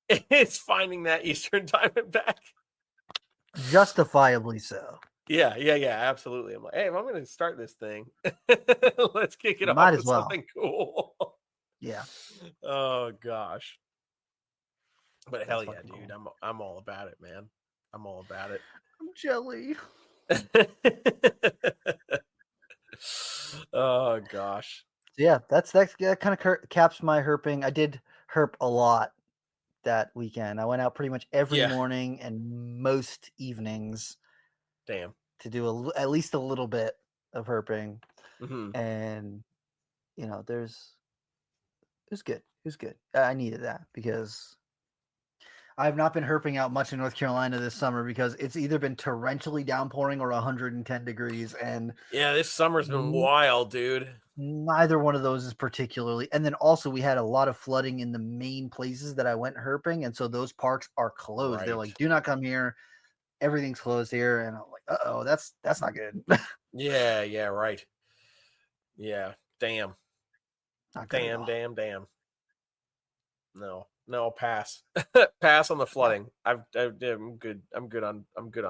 It's finding that Eastern Diamondback. Justifiably so. Yeah, absolutely. I'm like, hey, if I'm going to start this thing, let's kick it Might off as with well. something cool. Yeah. Oh gosh. But That's hell yeah, fucking dude. cool. I'm all about it, man. I'm all about it. I'm jelly. Oh gosh. Yeah, that kind of caps my herping. I did herp a lot that weekend. I went out pretty much every morning and most evenings. Damn. To do at least a little bit of herping. Mm-hmm. And you know, it was good. It was good. I needed that because I've not been herping out much in North Carolina this summer because it's either been torrentially downpouring or 110 degrees. And yeah, this summer's been wild, dude. Neither one of those is particularly. And then also we had a lot of flooding in the main places that I went herping. And so those parks are closed. Right. They're like, do not come here. Everything's closed here. And I'm like, uh-oh, that's not good. Yeah, right. Yeah, damn. Damn. No, pass. Pass on the flooding. Yeah. I'm good. I'm good on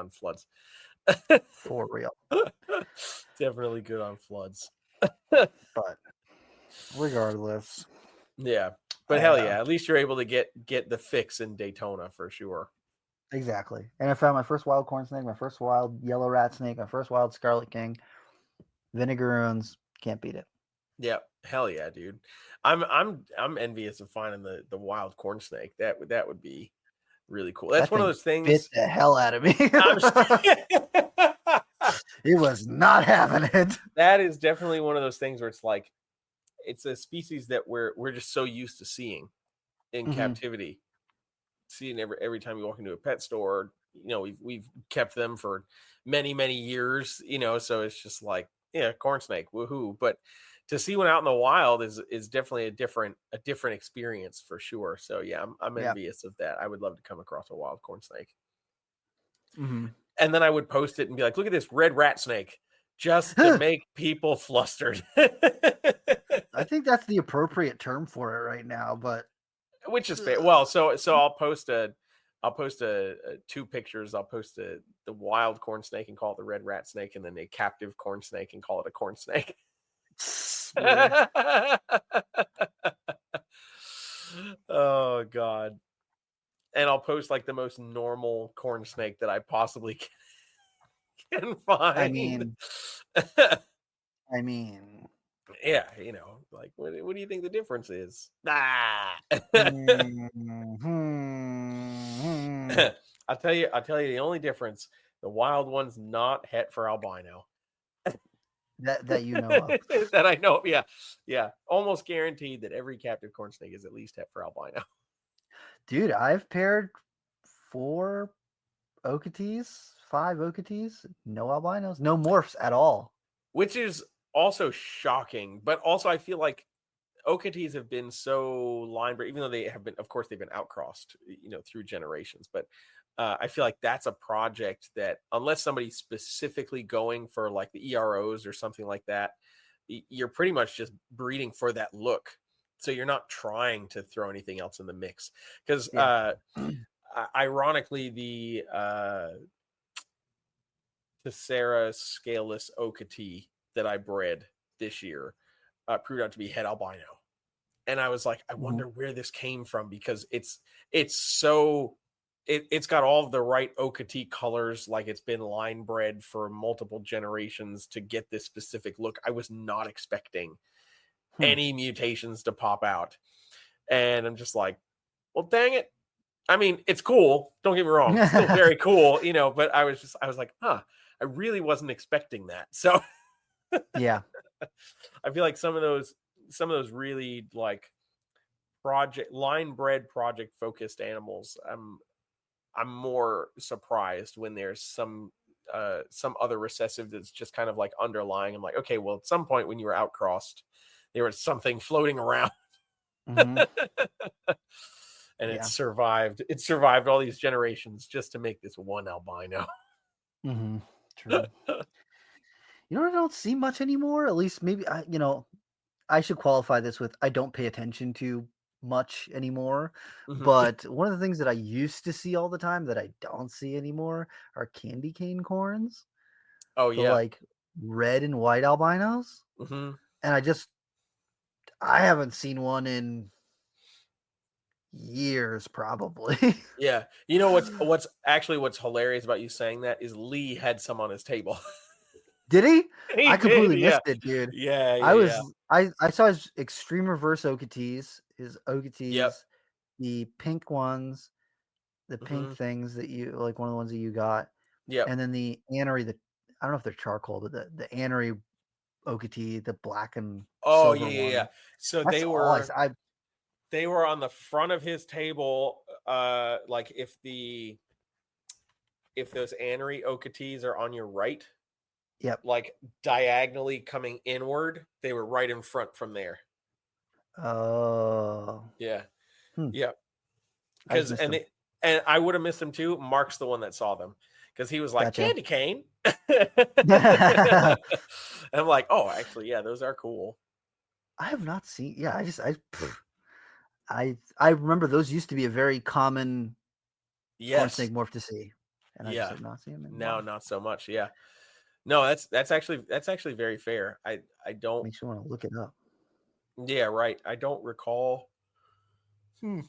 floods. For real. Definitely good on floods. But regardless. Yeah. But hell yeah, at least you're able to get the fix in Daytona for sure. Exactly. And I found my first wild corn snake, my first wild yellow rat snake, my first wild scarlet king. Vinegaroons, can't beat it. Yeah, hell yeah, dude. I'm envious of finding the wild corn snake. That would be really cool. That's one of those things. Bit the hell out of me. It was not having it. That is definitely one of those things where it's like, it's a species that we're just so used to seeing in captivity. Seeing every time you walk into a pet store, you know, we've kept them for many years, you know, so it's just like, yeah, corn snake, woohoo. But to see one out in the wild is definitely a different experience for sure. So yeah, I'm envious of that. I would love to come across a wild corn snake. And then I would post it and be like, look at this red rat snake, just to make people flustered. I think that's the appropriate term for it right now, but which is fair. Well, so I'll post two pictures. I'll post the wild corn snake and call it the red rat snake, and then a captive corn snake and call it a corn snake. Oh God. And I'll post like the most normal corn snake that I possibly can find. I mean, yeah, you know, like what do you think the difference is? I'll tell you the only difference: the wild one's not het for albino. That you know of. That I know. Yeah. Almost guaranteed that every captive corn snake is at least het for albino. Dude, I've paired 5 Okeetees, no albinos, no morphs at all. Which is also shocking, but also I feel like Okeetees have been so line bred, even though they have been, of course, they've been outcrossed, you know, through generations. But I feel like that's a project that, unless somebody's specifically going for like the EROs or something like that, you're pretty much just breeding for that look. So you're not trying to throw anything else in the mix. Because ironically, the Tessera scaleless Okeetee that I bred this year proved out to be het albino. And I was like, I wonder where this came from, because it's got all of the right Okeetee colors. Like, it's been line bred for multiple generations to get this specific look. I was not expecting any mutations to pop out. And I'm just like, well, dang it. I mean, it's cool. Don't get me wrong. It's still very cool, you know, but I was like, I really wasn't expecting that. So yeah, I feel like some of those really like line bred project focused animals, I'm more surprised when there's some other recessive that's just kind of like underlying. I'm like, okay, well, at some point when you were outcrossed, there was something floating around. And it survived all these generations just to make this one albino. True. You know, I don't see much anymore. At least maybe, you know, I should qualify this with I don't pay attention to much anymore. Mhm. But one of the things that I used to see all the time that I don't see anymore are candy cane corns. Oh The yeah. like red and white albinos. Mm-hmm. And I haven't seen one in years, probably. Yeah. You know what's hilarious about you saying that is Lee had some on his table. Did he? He I did, completely yeah. missed it, dude. Yeah, I yeah, yeah. was I saw his extreme reverse Oketees, his Yep. Oketees, the pink ones, the pink Mm-hmm. things that you like, one of the ones that you got, Yep. and then the Anery, I don't know if they're charcoal, but the Anery Oketee, the black and Oh, silver yeah, yeah, yeah. one. So That's all I they were on the front of his table. Like if those Anery Oketees are on your right, Yep. like diagonally coming inward, they were right in front from there. Oh. Yeah. Hmm. Yeah. I just Because missed them. and I would have missed him too. Mark's the one that saw them because he was like, Gotcha. candy cane. And I'm like, oh, actually, yeah, those are cool. I have not seen. Yeah, I remember those used to be a very common corn snake morph to see, and I just Yeah. have not seen them anymore. Now, not so much. Yeah. No, that's actually very fair. I don't. Makes you want to look it up. Yeah, right. I don't recall the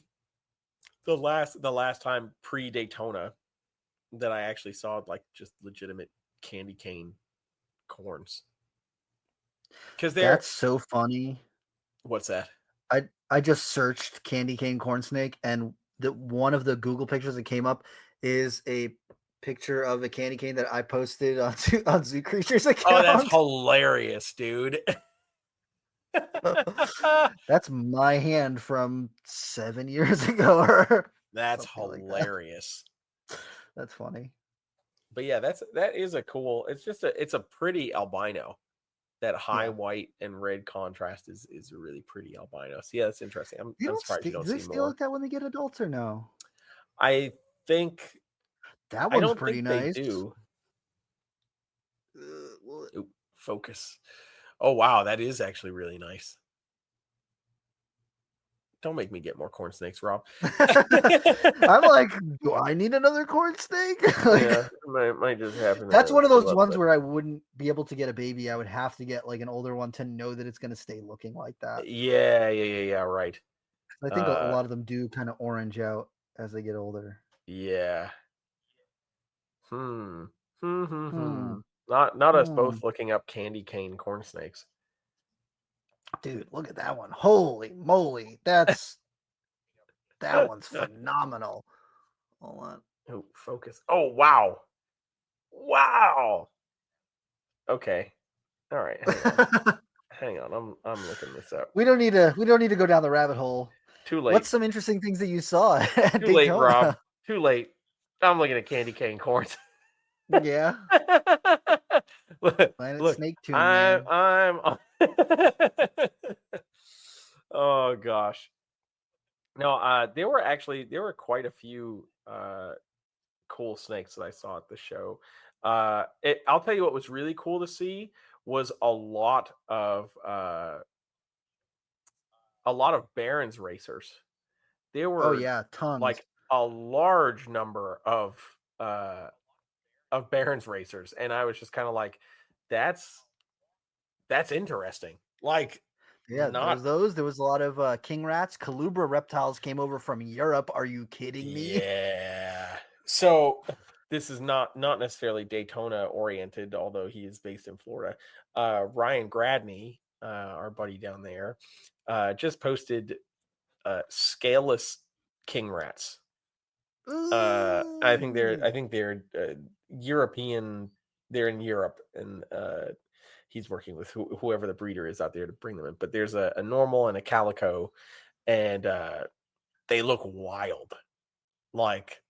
last time pre Daytona that I actually saw like just legitimate candy cane corns. Because That's so funny. What's that? I just searched candy cane corn snake, and one of the Google pictures that came up is a picture of a candy cane that I posted on Zoo Creatures account. Oh, that's hilarious, dude. That's my hand from 7 years ago. That's hilarious. Like that's funny. But yeah, that is a cool. It's a pretty albino. That high white and red contrast is a really pretty albino. So yeah, that's interesting. I'm surprised you don't see more. Do they stay like that when they get adults or no? I think that one's I don't pretty think nice. They do. Ooh, focus. Oh wow, that is actually really nice. Don't make me get more corn snakes, Rob. I'm like, do I need another corn snake? Yeah, might just happen. That's one of those ones where I wouldn't be able to get a baby. I would have to get like an older one to know that it's going to stay looking like that. Yeah, right. I think a lot of them do kind of orange out as they get older. Yeah. Not us both looking up candy cane corn snakes. Dude, look at that one. Holy moly. That one's phenomenal. Hold on. Oh, focus. Oh, wow. Wow. Okay. All right. Hang on. I'm looking this up. We don't need to go down the rabbit hole. Too late. What's some interesting things that you saw at Too Daytona? late, Rob. Too late. I'm looking at candy cane corns. Yeah. Look, Snake Tune, I'm oh gosh. No, there were quite a few cool snakes that I saw at the show. I'll tell you what was really cool to see was a lot of Barons racers. There were tons. Like a large number of Barons racers, and I was just kind of like, that's interesting. Like, yeah, there was a lot of king rats. Calubra reptiles came over from Europe. Are you kidding me? Yeah. So this is not necessarily Daytona oriented, although he is based in Florida. Ryan Gradney, our buddy down there, just posted scaleless king rats. I think they're European. They're in Europe, and he's working with whoever the breeder is out there to bring them in. But there's a normal and a calico, and they look wild, like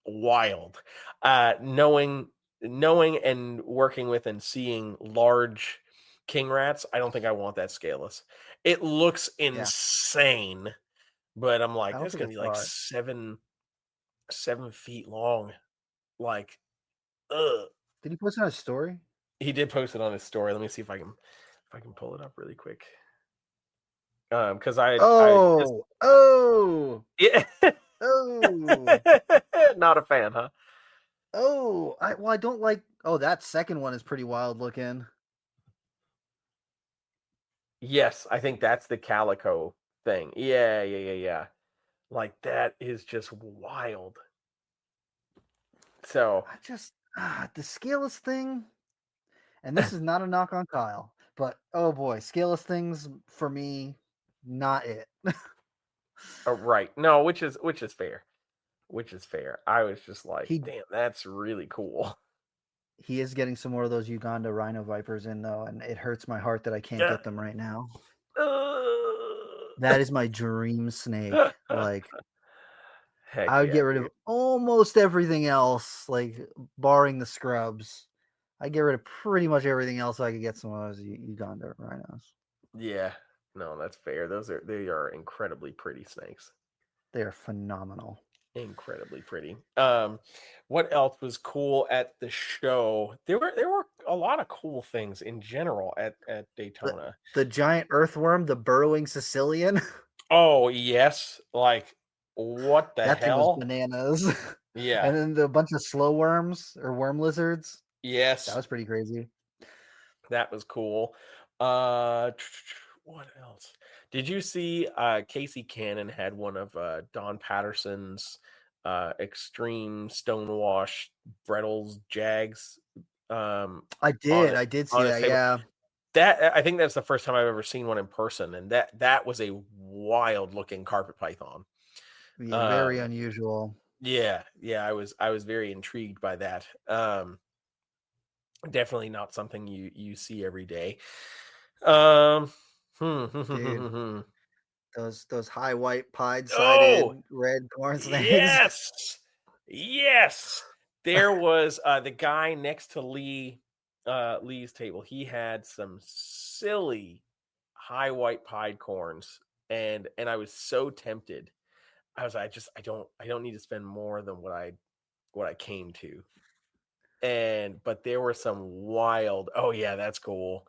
wild. Knowing and working with and seeing large king rats, I don't think I want that scaleless. It looks insane, but I'm like, that's gonna be like 7 feet long. Like, ugh. Did he post it on his story? He did post it on his story. Let me see if I can If I can pull it up really quick. Because I yeah. Not a fan, huh? I don't like. Oh, that second one is pretty wild looking. Yes, I think that's the calico thing. Yeah. Like that is just wild. So I just the scaleless thing, and this is not a knock on Kyle, but oh boy, scaleless things for me, not it. right. No, which is fair. Which is fair. I was just like, He damn, that's really cool. he is getting some more of those Uganda rhino vipers in though, and it hurts my heart that I can't Yeah. get them right now. That is my dream snake. Like Heck I would yeah, get rid of dude. almost everything else, like barring the scrubs. I get rid of pretty much everything else so I could get some of those Uganda rhinos. Yeah. No, that's fair. They are incredibly pretty snakes. They are phenomenal. Incredibly pretty. What else was cool at the show? There were a lot of cool things in general at Daytona. The giant earthworm, the burrowing Sicilian. Oh yes, like what the That thing was hell? bananas. Yeah. And then the bunch of slow worms or worm lizards. Yes, That was pretty crazy. that was cool. What else? Did you see Casey Cannon had one of Don Patterson's extreme stonewash Brettles Jags? I did see that. Yeah. That I think that's the first time I've ever seen one in person, and that was a wild looking carpet python. Yeah, very unusual. Yeah, I was very intrigued by that. Definitely not something you see every day. Dude, those high white pied sided red corn snakes. Yes. There was the guy next to Lee's table. He had some silly high white pied corns, and I was so tempted. I was like, I don't need to spend more than what I came to. But there were some wild. Oh yeah, that's cool.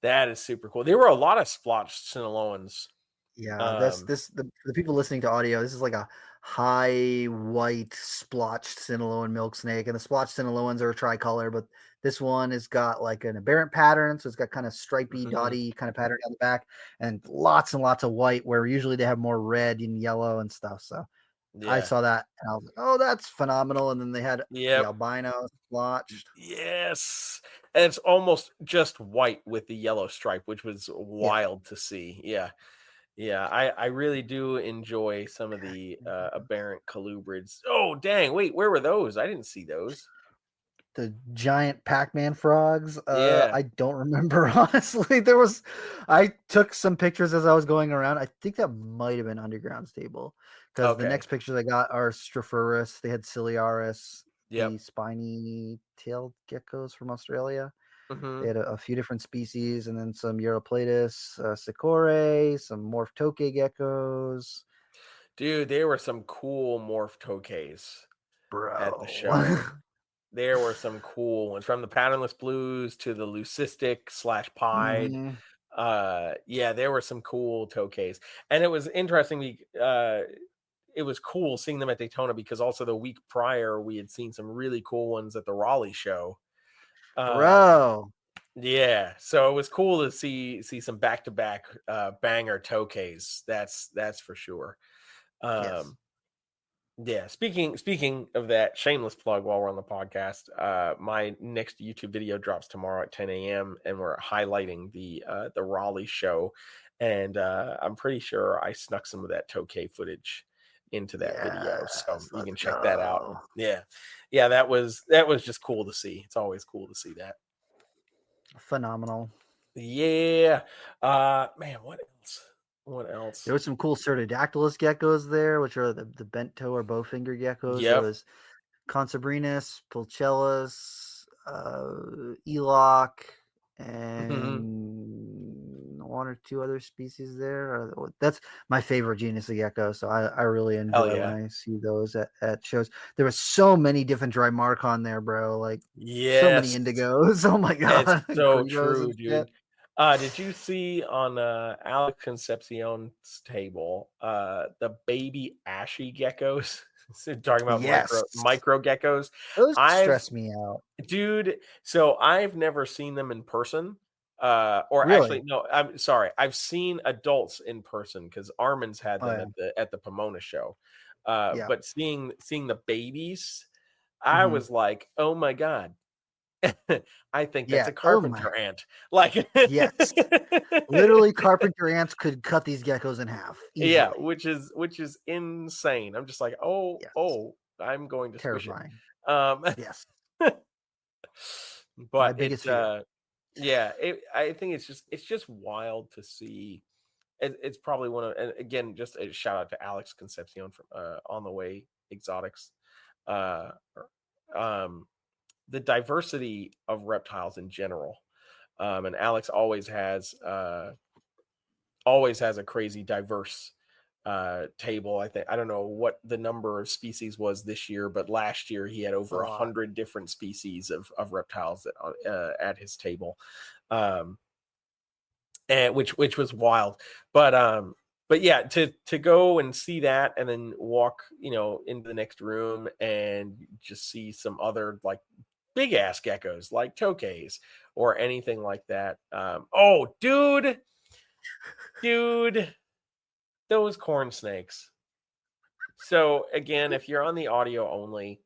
That is super cool. There were a lot of splotched Sinaloans. Yeah, the people listening to audio, this is like a high white splotched Sinaloan milk snake, and the splotched Sinaloans are a tricolor, but this one has got like an aberrant pattern, so it's got kind of stripy, dotty kind of pattern down the back, and lots of white, where usually they have more red and yellow and stuff. So I saw that and I was like, oh, that's phenomenal. And then they had the albino splotched. Yes. And it's almost just white with the yellow stripe, which was wild to see. Yeah. Yeah, I really do enjoy some of the aberrant colubrids. Oh, dang. Wait, where were those? I didn't see those. The giant Pac-Man frogs. Yeah. I don't remember, honestly. I took some pictures as I was going around. I think that might have been Underground's table, because the next pictures I got are Strophaurus. They had Ciliaris, the spiny tailed geckos from Australia. They had a few different species, and then some Europlatus, Sikore, some morph toke geckos. Dude, there were some cool morph tokes at the show. There were some cool ones, from the patternless blues to the leucistic / pied. Yeah, there were some cool tokes, and it was interesting. It was cool seeing them at Daytona, because also the week prior we had seen some really cool ones at the Raleigh show. Yeah, so it was cool to see some back-to-back banger tokes. That's for sure. Yeah, speaking of that, shameless plug while we're on the podcast, my next YouTube video drops tomorrow at 10 a.m. and we're highlighting the Raleigh show, and I'm pretty sure I snuck some of that tokay footage into that video, so you can check that out. Yeah, that was just cool to see. It's always cool to see that. Phenomenal. Yeah. Man, what else? There was some cool Cerdidactylus geckos there, which are the bent toe or bowfinger geckos. There was Consabrinus, Pulchellus, Eloc, and one or two other species there. That's my favorite genus of gecko, so I really enjoy when I see those at shows. There was so many different Drymarchon there, bro. Like so many indigos. Oh my god, it's so true, dude. Did you see on Alex Concepcion's table the baby ashy geckos? So talking about Yes. micro geckos. Those stress me out. Dude, so I've never seen them in person. Or Really? actually, no, I'm sorry. I've seen adults in person because Armin's had them at the Pomona show. Yeah. But seeing the babies, I was like, oh my God. I think that's Yeah. a carpenter ant. Like, Yes. Literally, carpenter ants could cut these geckos in half easily. yeah, which is insane. I'm just like, oh, I'm going to terrifying. Squish it. Yes. But My biggest fear. yeah, I think it's just wild to see. It's probably one of, and again, just a shout out to Alex Concepcion from On the Way Exotics. The diversity of reptiles in general. And Alex always has a crazy diverse table. I don't know what the number of species was this year, but last year he had over 100 different species of reptiles at his table, and which was wild. But yeah, to go and see that and then walk into the next room and just see some other like big ass geckos like tokays or anything like that. Oh, dude, those corn snakes. So again, if you're on the audio only,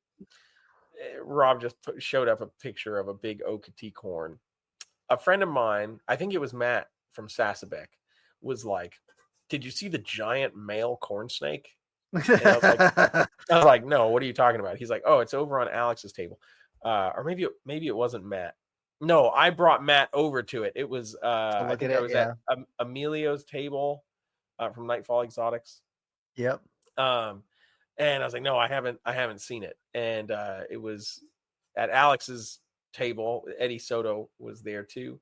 Rob just showed up a picture of a big Okatee corn. A friend of mine, I think it was Matt from Sassabeck, was like, "Did you see the giant male corn snake?" And I was like, "No, what are you talking about?" He's like, "Oh, it's over on Alex's table." Or maybe it wasn't Matt. No, I brought Matt over to it. It was I think I was at Emilio's table from Nightfall Exotics. Yep. And I was like, "No, I haven't seen it." And it was at Alex's table. Eddie Soto was there too,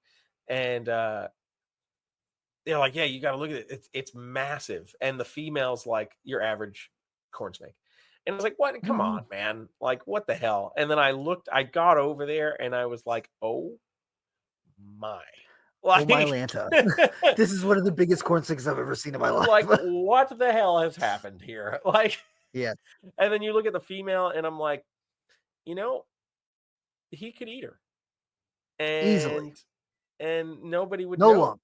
and they're like, "Yeah, you got to look at it. It's massive." And the female's like your average corn snake. And I was like, "What? Come on, man! Like, what the hell?" And then I got over there, and I was like, "Oh my!" Like, oh my Lanta. This is one of the biggest corn snakes I've ever seen in my life. Like, what the hell has happened here? Like, yeah. And then you look at the female, and I'm like, he could eat her, and easily, and nobody would no know. lump.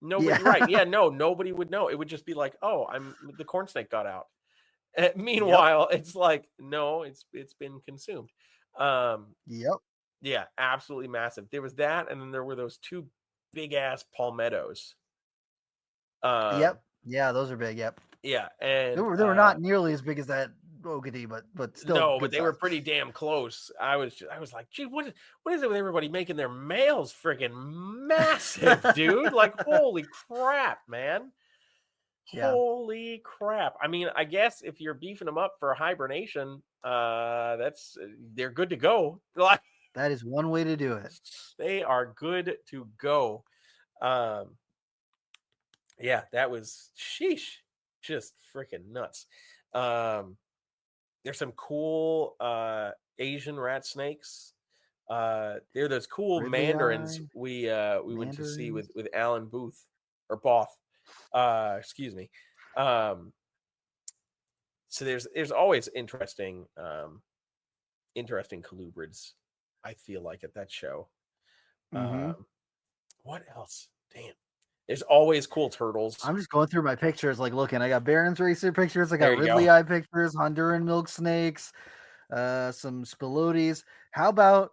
Nobody, right? Yeah, no, nobody would know. It would just be like, "Oh, the corn snake got out." And meanwhile, it's like, no, it's been consumed. Yep. Yeah, absolutely massive. There was that, and then there were those two big ass palmettos. Yep. Yeah, those are big. Yep. Yeah, and they were not nearly as big as that Okatee, but still. No, but they were pretty damn close. I was like, gee, what is it with everybody making their males freaking massive, dude? Like, holy crap, man. Yeah. Holy crap. I mean, I guess if you're beefing them up for hibernation, they're good to go. Like, that is one way to do it. They are good to go. Yeah, that was sheesh. Just freaking nuts. There's some cool Asian rat snakes. They're those cool mandarins we went to see with Alan Booth or Both. Excuse me. So there's always interesting colubrids, I feel like, at that show. What else? Damn. There's always cool turtles. I'm just going through my pictures, like looking. I got Barron's Racer pictures. I got Ridley Eye pictures, Honduran milk snakes, some Spilotes. How about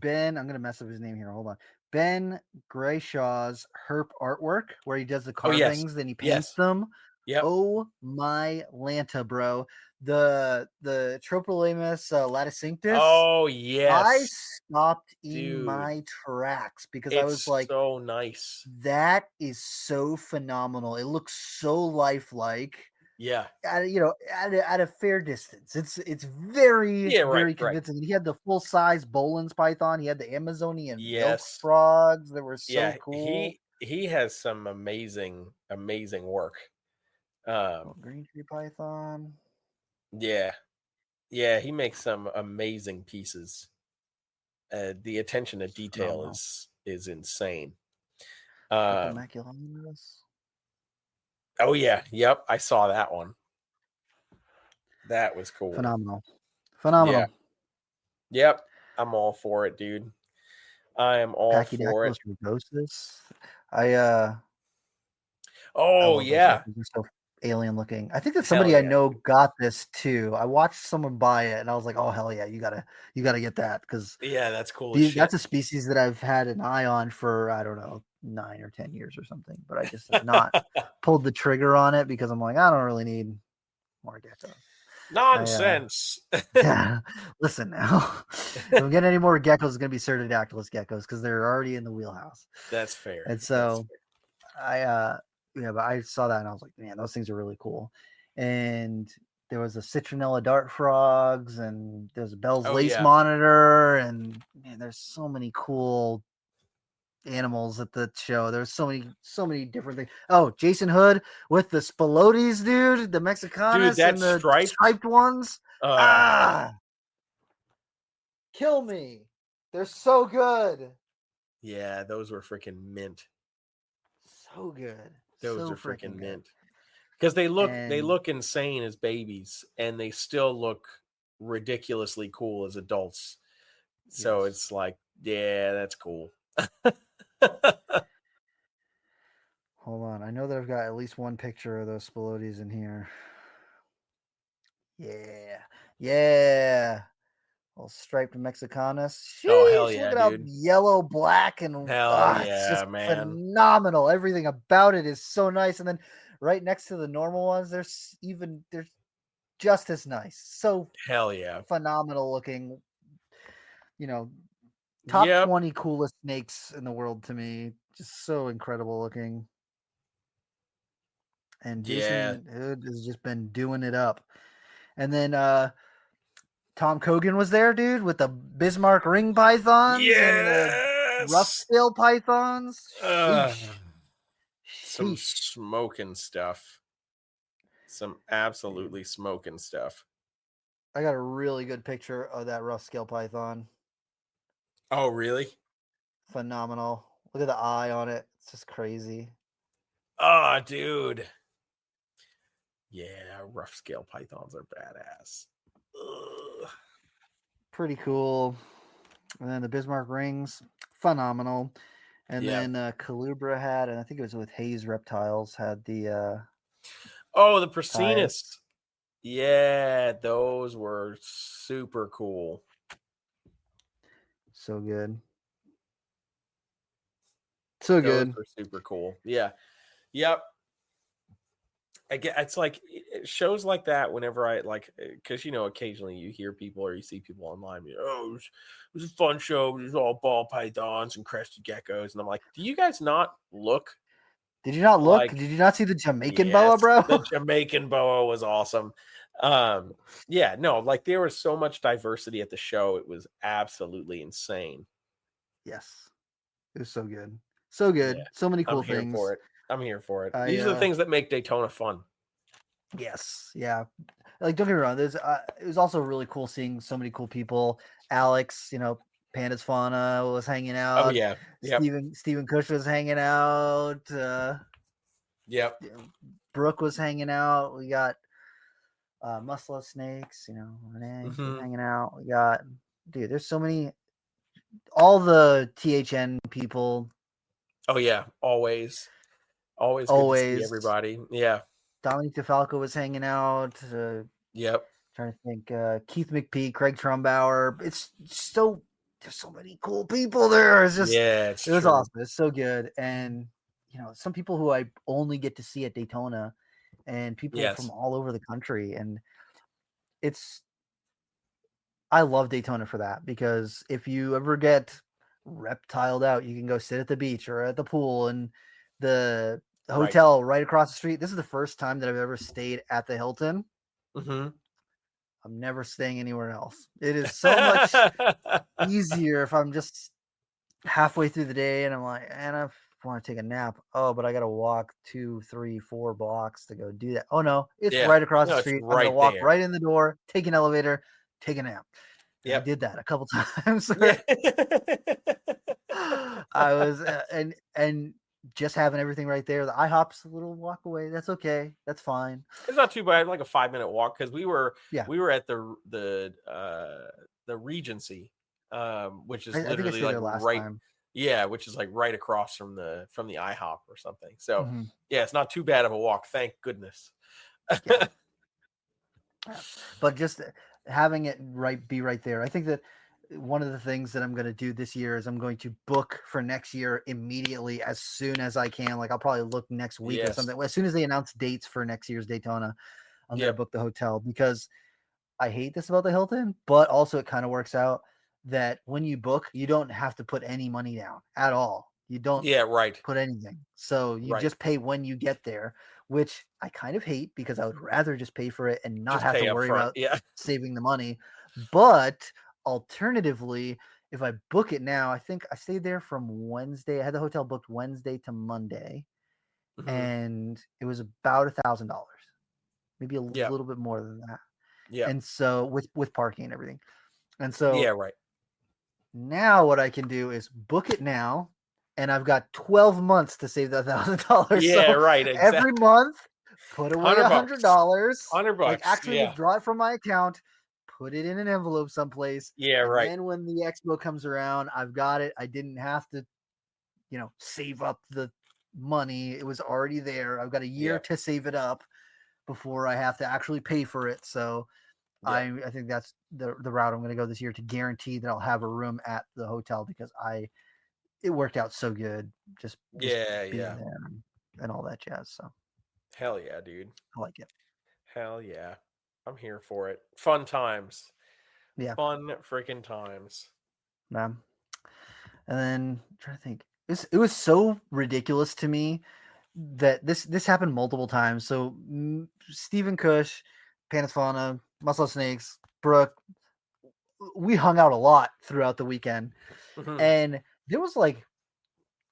Ben? I'm gonna mess up his name here. Hold on. Ben Grayshaw's herp artwork, where he does the carvings, then he paints them. Yeah. Oh my Lanta, bro. The Tropolaemus laticinctus. Oh yes. I stopped in my tracks because I was like, so nice. That is so phenomenal. It looks so lifelike. Yeah. At a fair distance. It's very convincing. Right. He had the full size Bolin's python. He had the Amazonian milk frogs that were so cool. He has some amazing work. Green tree python. Yeah, he makes some amazing pieces. The attention to detail is insane. Maculinus. Oh yeah, yep, I saw that one. That was cool. Phenomenal. Yeah. Yep, I'm all for it, dude. I am all for it. Rugosus. Oh yeah, they're so alien looking. I think that somebody I know got this too. I watched someone buy it, and I was like, "Oh hell yeah, you gotta get that," because that's cool. That's a species that I've had an eye on for I don't know 9 or 10 years or something, but I just have not pulled the trigger on it because I'm like, I don't really need more geckos. Nonsense. Yeah, listen now. If I'm getting any more geckos, it's gonna be Cerdidactylus geckos because they're already in the wheelhouse. That's fair. And so but I saw that and I was like, man, those things are really cool. And there was a citronella dart frogs, and there's a Bell's lace monitor, and man, there's so many cool animals at the show. There's so many different things. Oh, Jason Hood with the Spilotes, dude, the Mexicanus, and the striped ones. Kill me. They're so good. Yeah, those were freaking mint. So good. Those are freaking mint. Because they look insane as babies, and they still look ridiculously cool as adults. So it's like, yeah, that's cool. Hold on. I know that I've got at least one picture of those Spilotes in here. Yeah. Little striped Mexicanus. Sheesh, oh hell yeah, look at dude. how yellow, black, and it's just phenomenal. Everything about it is so nice. And then right next to the normal ones, there's just as nice. So hell yeah, phenomenal looking. Top 20 coolest snakes in the world to me. Just so incredible looking. And Jason Hood has just been doing it up. And then Tom Kogan was there, dude, with the Bismarck ring pythons and the rough scale pythons. Some smoking stuff. Some absolutely smoking stuff. I got a really good picture of that rough scale python. Oh, really? Phenomenal. Look at the eye on it. It's just crazy. Oh, dude. Yeah, rough scale pythons are badass. Ugh. Pretty cool. And then the Bismarck rings, phenomenal. And then Calubra had, and I think it was with Hayes Reptiles, had the the Prasinus. Yeah, those were super cool. So good. So good. Those were super cool. Yeah. Yep. It's like shows like that whenever I like, because occasionally you hear people or you see people online, it was a fun show. It was all ball pythons and crested geckos, and I'm like, do you guys not look? Did you not look? Did you not see the Jamaican boa, bro? The Jamaican boa was awesome. There was so much diversity at the show. It was absolutely insane. Yes, it was so good. So good. Yeah. So many cool things. I'm here for it. These are the things that make Daytona fun. Yes. Yeah. Like, don't get me wrong. It was also really cool seeing so many cool people. Alex, Panda's Fauna was hanging out. Oh yeah. Stephen Cush was hanging out. Yep. Brooke was hanging out. We got Muscle Snakes, Renee hanging out. We got, dude, there's so many. All the THN people. Oh yeah, always good to see everybody. Yeah. Dominique DeFalco was hanging out. Yep. Trying to think. Keith McPee, Craig Trumbauer. It's so there's so many cool people there. It's just it was awesome. It's so good. And some people who I only get to see at Daytona, and people from all over the country. And I love Daytona for that, because if you ever get reptiled out, you can go sit at the beach or at the pool, and the hotel right across the street. This is the first time that I've ever stayed at the Hilton. Mm-hmm. I'm never staying anywhere else. It is so much easier if I'm just halfway through the day and I'm like, and I want to take a nap. Oh, but I got to walk 2, 3, 4 blocks to go do that. Oh no, it's right across the street. I'm going to walk right in the door, take an elevator, take a nap. I did that a couple times. I was, and just having everything right there. The IHOP's a little walk away. That's okay. That's fine. It's not too bad. Like a 5-minute walk, because we were Yeah. at the Regency, which is I think I literally stayed like there last right. time. Yeah, which is like right across from the IHOP or something. So Mhm. yeah, it's not too bad of a walk. Thank goodness. Yeah. But just having it be right there. I think that one of the things that I'm going to do this year is I'm going to book for next year immediately as soon as I can. Like I'll probably look next week or something. As soon as they announce dates for next year's Daytona, I'm going to book the hotel, because I hate this about the Hilton, but also it kind of works out that when you book, you don't have to put any money down at all. You don't put anything. So you just pay when you get there, which I kind of hate, because I would rather just pay for it and not Just have to pay up worry front. about saving the money. But alternatively, if I book it now, I think I stayed there from Wednesday. I had the hotel booked Wednesday to Monday, and it was about $1,000, maybe a little bit more than that. Yeah. And so with parking and everything. And so right. Now what I can do is book it now, and I've got 12 months to save that $1,000. Yeah, so right. Exactly. Every month, put away $100. $100. Like actually withdraw it from my account, put it in an envelope someplace. Yeah, and right. Then when the expo comes around, I've got it. I didn't have to, save up the money. It was already there. I've got a year to save it up before I have to actually pay for it. So I think that's the route I'm going to go this year, to guarantee that I'll have a room at the hotel, because it worked out so good. Just being there and all that jazz. So hell yeah, dude. I like it. Hell yeah. I'm here for it. Fun times. Yeah. Fun freaking times. And then I'm trying to think. It was so ridiculous to me that this happened multiple times. So Stephen Cush, Panasfana, Muscle Snakes, Brooke, we hung out a lot throughout the weekend. And there was like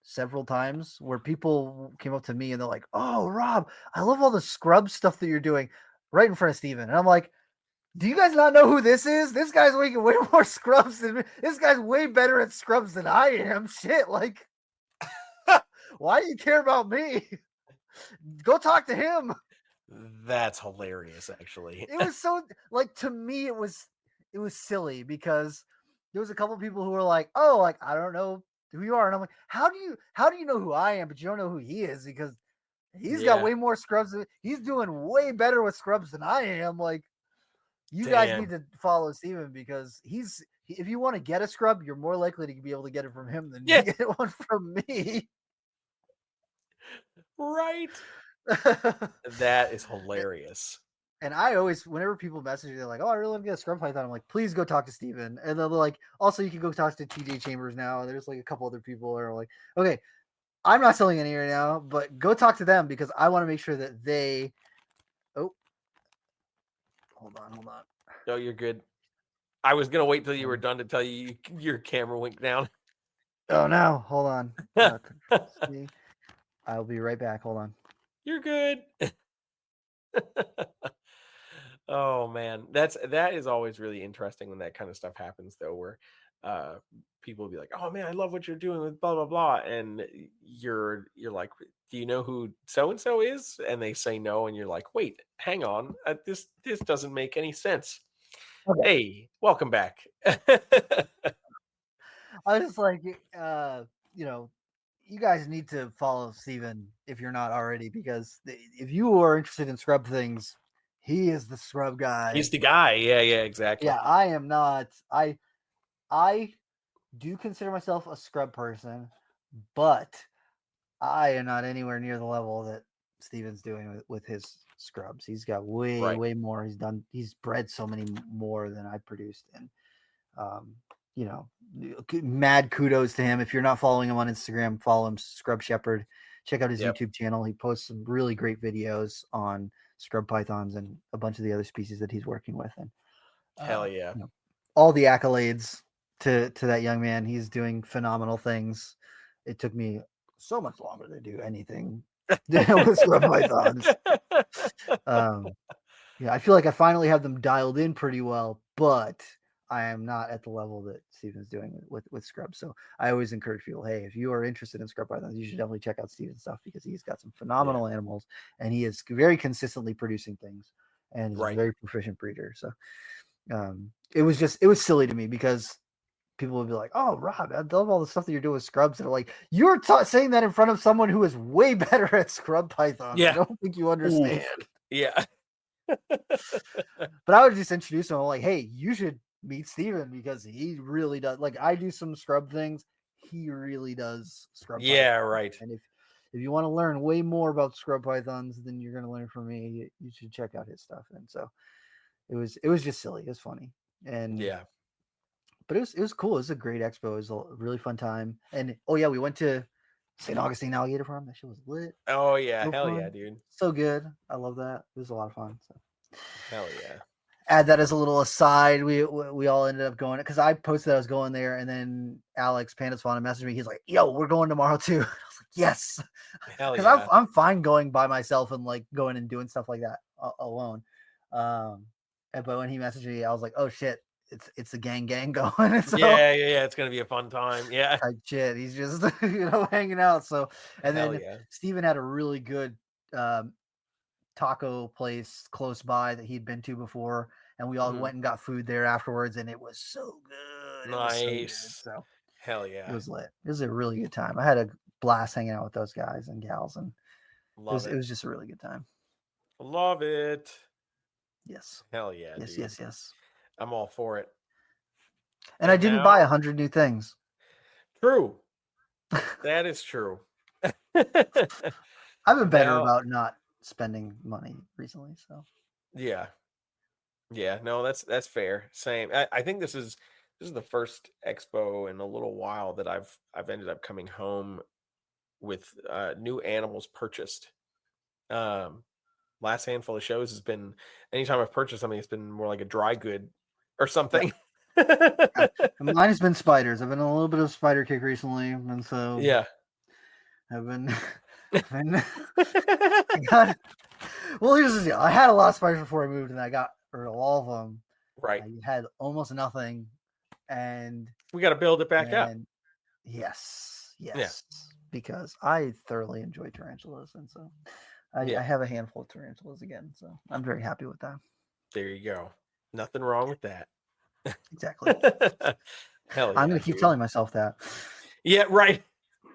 several times where people came up to me and they're like, "Oh, Rob, I love all the scrub stuff that you're doing," right in front of Steven. And I'm like, "Do you guys not know who this is? This guy's making way more scrubs than me. This guy's way better at scrubs than I am. Shit, like, why do you care about me? Go talk to him." That's hilarious, actually. It was so, like, to me, it was silly, because there was a couple people who were like, "Oh, like, I don't know who you are," and I'm like, how do you know who I am, but you don't know who he is? Because he's got way more scrubs. He's doing way better with scrubs than I am. Like, you guys need to follow Steven, because if you want to get a scrub, you're more likely to be able to get it from him than you get one from me. Right. That is hilarious. And I always, whenever people message me, they're like, "Oh, I really want to get a scrub python," I'm like, "Please go talk to Steven." And then they're like, "Also, you can go talk to TJ Chambers now." And there's like a couple other people that are like, "Okay, I'm not selling any right now, but go talk to them, because I want to make sure that they." Oh, hold on. No, you're good. I was gonna wait till you were done to tell you your camera went down. Oh no, hold on. I'll be right back. Hold on. You're good. Oh man, that is always really interesting when that kind of stuff happens, though, where people will be like, "Oh man, I love what you're doing with blah blah blah," and you're like, "Do you know who so and so is?" And they say no, and you're like, "Wait, hang on, this doesn't make any sense." Okay. Hey, welcome back. I was just like, you guys need to follow Steven if you're not already, because if you are interested in scrub things, he is the scrub guy. He's the guy. Yeah, exactly. Yeah, I am not. I do consider myself a scrub person, but I am not anywhere near the level that Steven's doing with his scrubs. He's got way more. He's bred so many more than I produced. And, mad kudos to him. If you're not following him on Instagram, follow him, Scrub Shepherd. Check out his YouTube channel. He posts some really great videos on scrub pythons and a bunch of the other species that he's working with. And hell yeah, all the accolades to that young man. He's doing phenomenal things. It took me so much longer to do anything with scrub pythons. I feel like I finally have them dialed in pretty well, but I am not at the level that Steven's doing with scrubs. So I always encourage people, hey, if you are interested in scrub pythons, you should definitely check out Steven's stuff because he's got some phenomenal animals and he is very consistently producing things and is a very proficient breeder. So it was silly to me because people would be like, "Oh, Rob, I love all the stuff that you're doing with scrubs." And like, you're saying that in front of someone who is way better at scrub pythons. I don't think you understand. Oof. Yeah. But I would just introduce him. I'm like, hey, you should meet Steven because he really does. Like, I do some scrub things. He really does scrub pythons. Right. And if you want to learn way more about scrub pythons than you're going to learn from me, you should check out his stuff. And so it was just silly. It was funny. And but it was cool. It was a great expo. It was a really fun time. And we went to St. Augustine Alligator Farm. That shit was lit. Oh yeah, so hell fun. Yeah, dude. So good. I love that. It was a lot of fun. So. Hell yeah. Add that as a little aside. We all ended up going because I posted that I was going there, and then Alex Pandas Fauna messaged me. He's like, "Yo, we're going tomorrow too." I was like, "Yes," because I'm fine going by myself and like going and doing stuff like that alone. But when he messaged me, I was like, "Oh shit, it's a gang going." So, yeah, it's gonna be a fun time. Yeah, type shit. He's just hanging out. So, and then Steven had a really good taco place close by that he'd been to before, and we all went and got food there afterwards, and it was so good. Nice. So hell yeah, it was lit. It was a really good time. I had a blast hanging out with those guys and gals, and it was just a really good time. Love it. Yes. Hell yeah. Yes, dude. yes. I'm all for it. And I didn't buy 100 new things. True. That is true. I've been better about not spending money recently. So yeah. No, that's fair. Same. I think this is the first expo in a little while that I've ended up coming home with new animals purchased. Last handful of shows has been anytime I've purchased something, it's been more like a dry good or something. Mine has been spiders. I've been on a little bit of spider kick recently, and so I've been well, here's the deal. I had a lot of spiders before I moved, and I got rid of all of them. Right. I had almost nothing, and we got to build it back up. Yes, because I thoroughly enjoy tarantulas, and so I have a handful of tarantulas again. So I'm very happy with that. There you go. Nothing wrong with that. Exactly. Hell yeah, I'm going to keep telling myself that. Yeah, right.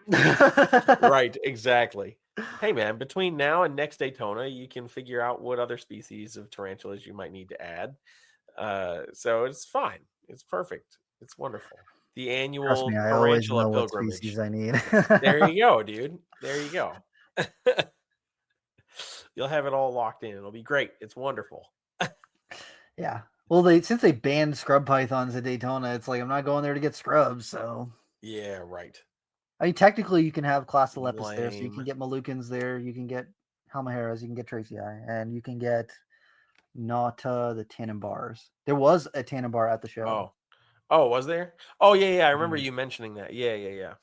Right, exactly. Hey man, between now and next Daytona, you can figure out what other species of tarantulas you might need to add. So it's fine. It's perfect. It's wonderful. The annual tarantula pilgrimage. What species I need. There you go, dude. There you go. You'll have it all locked in. It'll be great. It's wonderful. Yeah. Well, since they banned scrub pythons at Daytona, it's like I'm not going there to get scrubs. So yeah, right. I mean, technically, you can have Clastolepis there, so you can get Moluccans there, you can get Halmaheras, you can get Tracii, and you can get Nauta, the Tannenbars. There was a Tannenbar at the show. Oh, was there? Oh, yeah. I remember you mentioning that. Yeah.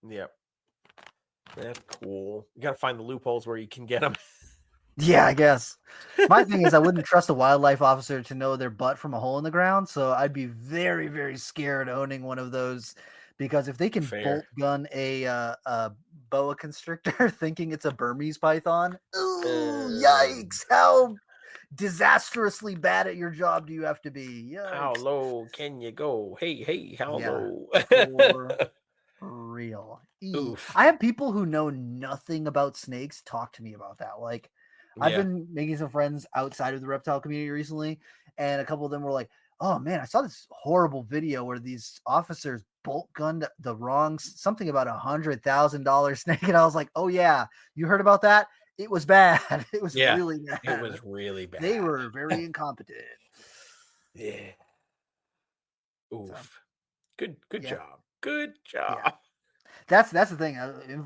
Yep. That's cool. You got to find the loopholes where you can get them. Yeah, I guess. My thing is I wouldn't trust a wildlife officer to know their butt from a hole in the ground, so I'd be very, very scared owning one of those because if they can bolt gun a boa constrictor thinking it's a Burmese python, ooh, yikes! How disastrously bad at your job do you have to be? Yikes. How low can you go? Hey, how low? For real. Oof. I have people who know nothing about snakes talk to me about that. Like, I've been making some friends outside of the reptile community recently, and a couple of them were like, "Oh man, I saw this horrible video where these officers bolt gunned the wrong something about $100,000 snake," and I was like, "Oh yeah, you heard about that? It was bad. It was really bad. It was really bad. They were very incompetent." Yeah. Oof. So, good job. Good job. Yeah. That's the thing.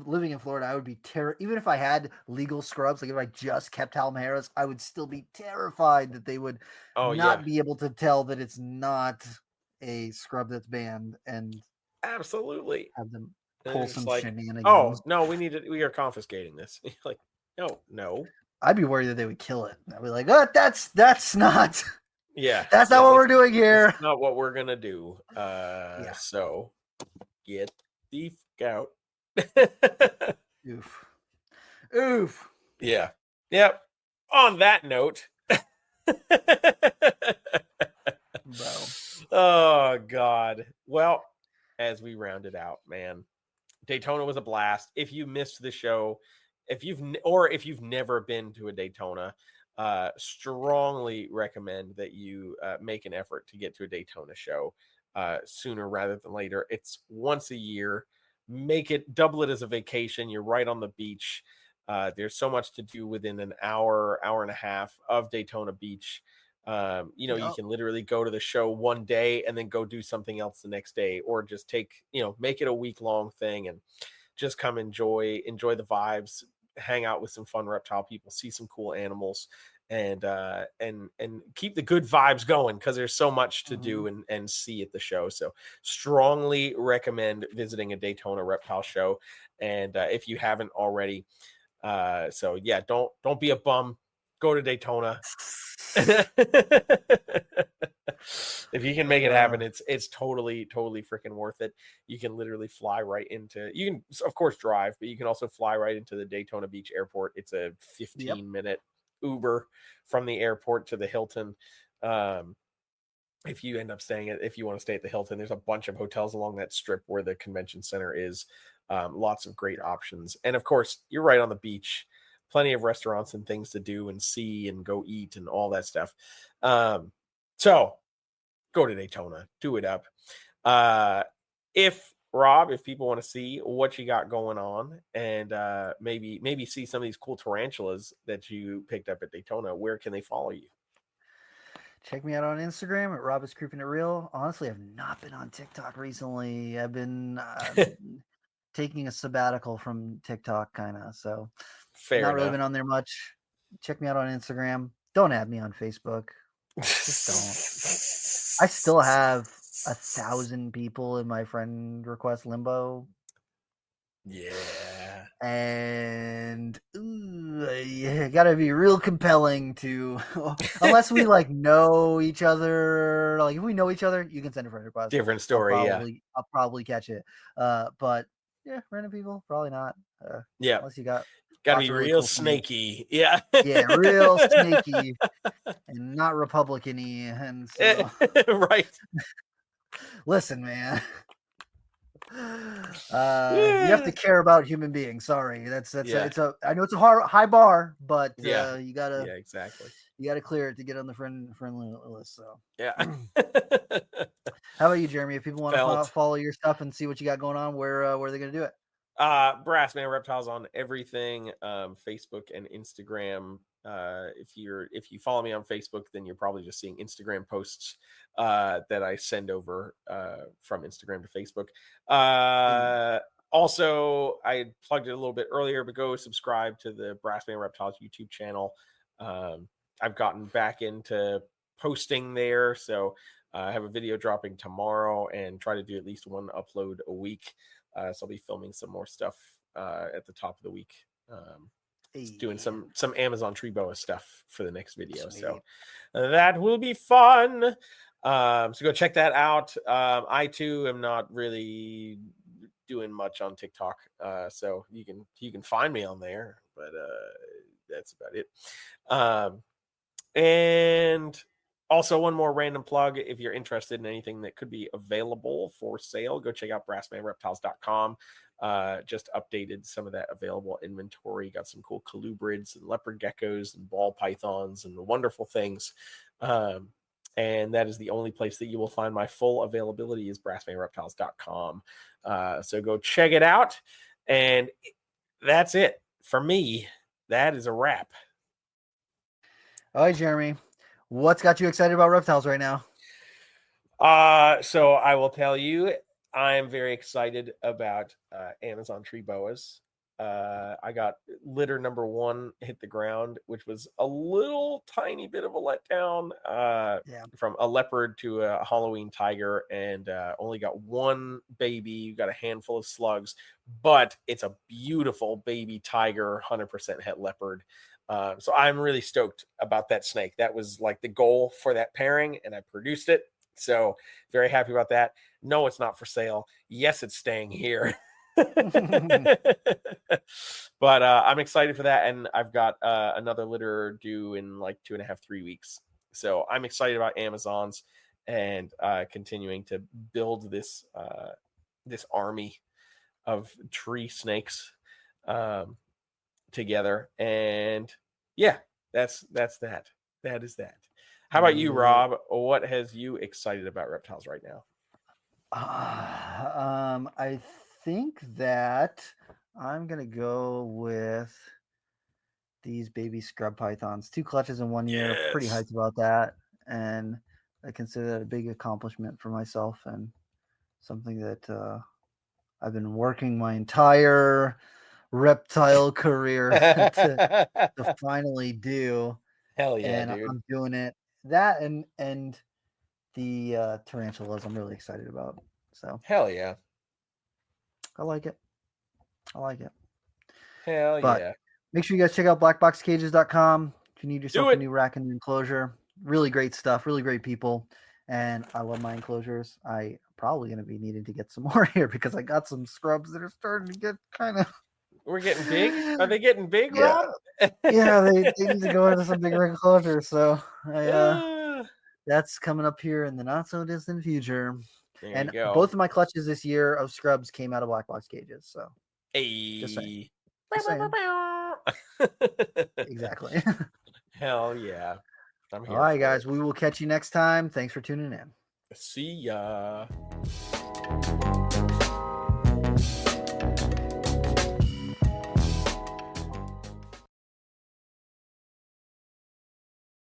Living in Florida, I would be even if I had legal scrubs, like if I just kept Halmaheras, I would still be terrified that they would not be able to tell that it's not a scrub that's banned and absolutely have them pull some shenanigans. Oh no, we are confiscating this. Like, no. I'd be worried that they would kill it. I'd be like, oh, that's not Yeah. That's not what we're doing here. That's not what we're going to do. So get the out. Oof. Yeah. Yep. On that note. Bro. Oh, God. Well, as we round it out, man, Daytona was a blast. If you missed the show, if you've never been to a Daytona, strongly recommend that you make an effort to get to a Daytona show sooner rather than later. It's once a year. Double it as a vacation. You're right on the beach. There's so much to do within an hour and a half of Daytona Beach. You can literally go to the show one day and then go do something else the next day, or just make it a week-long thing and just come enjoy the vibes, hang out with some fun reptile people, see some cool animals, and keep the good vibes going, because there's so much to do and see at the show. So strongly recommend visiting a Daytona reptile show. And if you haven't already, don't be a bum, go to Daytona. If you can make it happen, it's totally freaking worth it. You can literally fly right into, you can of course drive, but you can also fly right into the Daytona Beach airport. It's a 15-minute Uber from the airport to the Hilton. If you want to stay at the Hilton, there's a bunch of hotels along that strip where the convention center is. Lots of great options. And of course, you're right on the beach. Plenty of restaurants and things to do and see and go eat and all that stuff. So go to Daytona, do it up. If people want to see what you got going on and maybe see some of these cool tarantulas that you picked up at Daytona, where can they follow you? Check me out on Instagram at Rob is Creeping It Real. Honestly, I've not been on TikTok recently. I've been taking a sabbatical from TikTok, kind of. So not really been on there much. Check me out on Instagram. Don't add me on Facebook. Just don't. I still have 1,000 people in my friend request limbo. Yeah. And gotta be real compelling to, unless we know each other. Like if we know each other, you can send a friend request. Different story. I'll probably catch it. But yeah, random people probably not. Unless you gotta be real cool snaky. Yeah. Yeah, real snaky and not Republican-y. And so right. Listen, man. You have to care about human beings. Sorry, that's I know it's a high bar, but you gotta exactly. You gotta clear it to get on the friendly list. So yeah. How about you, Jeremy? If people want to follow your stuff and see what you got going on, where are they gonna do it? Brassman Reptiles on everything, Facebook and Instagram. If you follow me on Facebook, then you're probably just seeing Instagram posts that I send over from Instagram to Facebook. Also, I plugged it a little bit earlier, but go subscribe to the Brassman Reptiles YouTube channel. I've gotten back into posting there, so I have a video dropping tomorrow and try to do at least one upload a week. So I'll be filming some more stuff at the top of the week. Doing some Amazon tree boa stuff for the next video. Sweet. So that will be fun. So go check that out. I too am not really doing much on TikTok. So you can find me on there, but that's about it. And also, one more random plug. If you're interested in anything that could be available for sale, go check out brassmanreptiles.com. Just updated some of that available inventory. Got some cool colubrids and leopard geckos and ball pythons and wonderful things. And that is the only place that you will find my full availability is brassmanreptiles.com. So go check it out. And that's it for me. That is a wrap. All right, Jeremy. What's got you excited about reptiles right now? So I will tell you, I am very excited about Amazon tree boas. I got litter number 1 hit the ground, which was a little tiny bit of a letdown from a leopard to a Halloween tiger, and only got one baby, got a handful of slugs, but it's a beautiful baby tiger, 100% het leopard. So I'm really stoked about that snake. That was like the goal for that pairing, and I produced it. So very happy about that. No, it's not for sale. Yes, it's staying here. But I'm excited for that, and I've got another litter due in like 2.5, 3 weeks. So I'm excited about Amazons and continuing to build this this army of tree snakes together. And yeah, that's that. That is that. How about you, Rob? What has you excited about reptiles right now? I think that I'm gonna go with these baby scrub pythons. 2 clutches in 1 year. Yes. Pretty hyped about that, and I consider that a big accomplishment for myself and something that I've been working my entire reptile career to finally do. Hell yeah, and dude. I'm doing it. That and the tarantulas I'm really excited about. So hell yeah. I like it. Hell But yeah. make sure you guys check out blackboxcages.com if you need yourself Do a it. new rack and new enclosure. Really great stuff, really great people. And I love my enclosures. I probably going to be needing to get some more here because I got some scrubs that are starting to get kind of. We're getting big. Are they getting big, Yeah. Rob? Yeah, they need to go into some bigger enclosures. So that's coming up here in the not so distant future. There And you go. both of my clutches this year of scrubs came out of black box cages. So just saying. Exactly. Hell yeah. I'm here. All right, guys. We will catch you next time. Thanks for tuning in. See ya.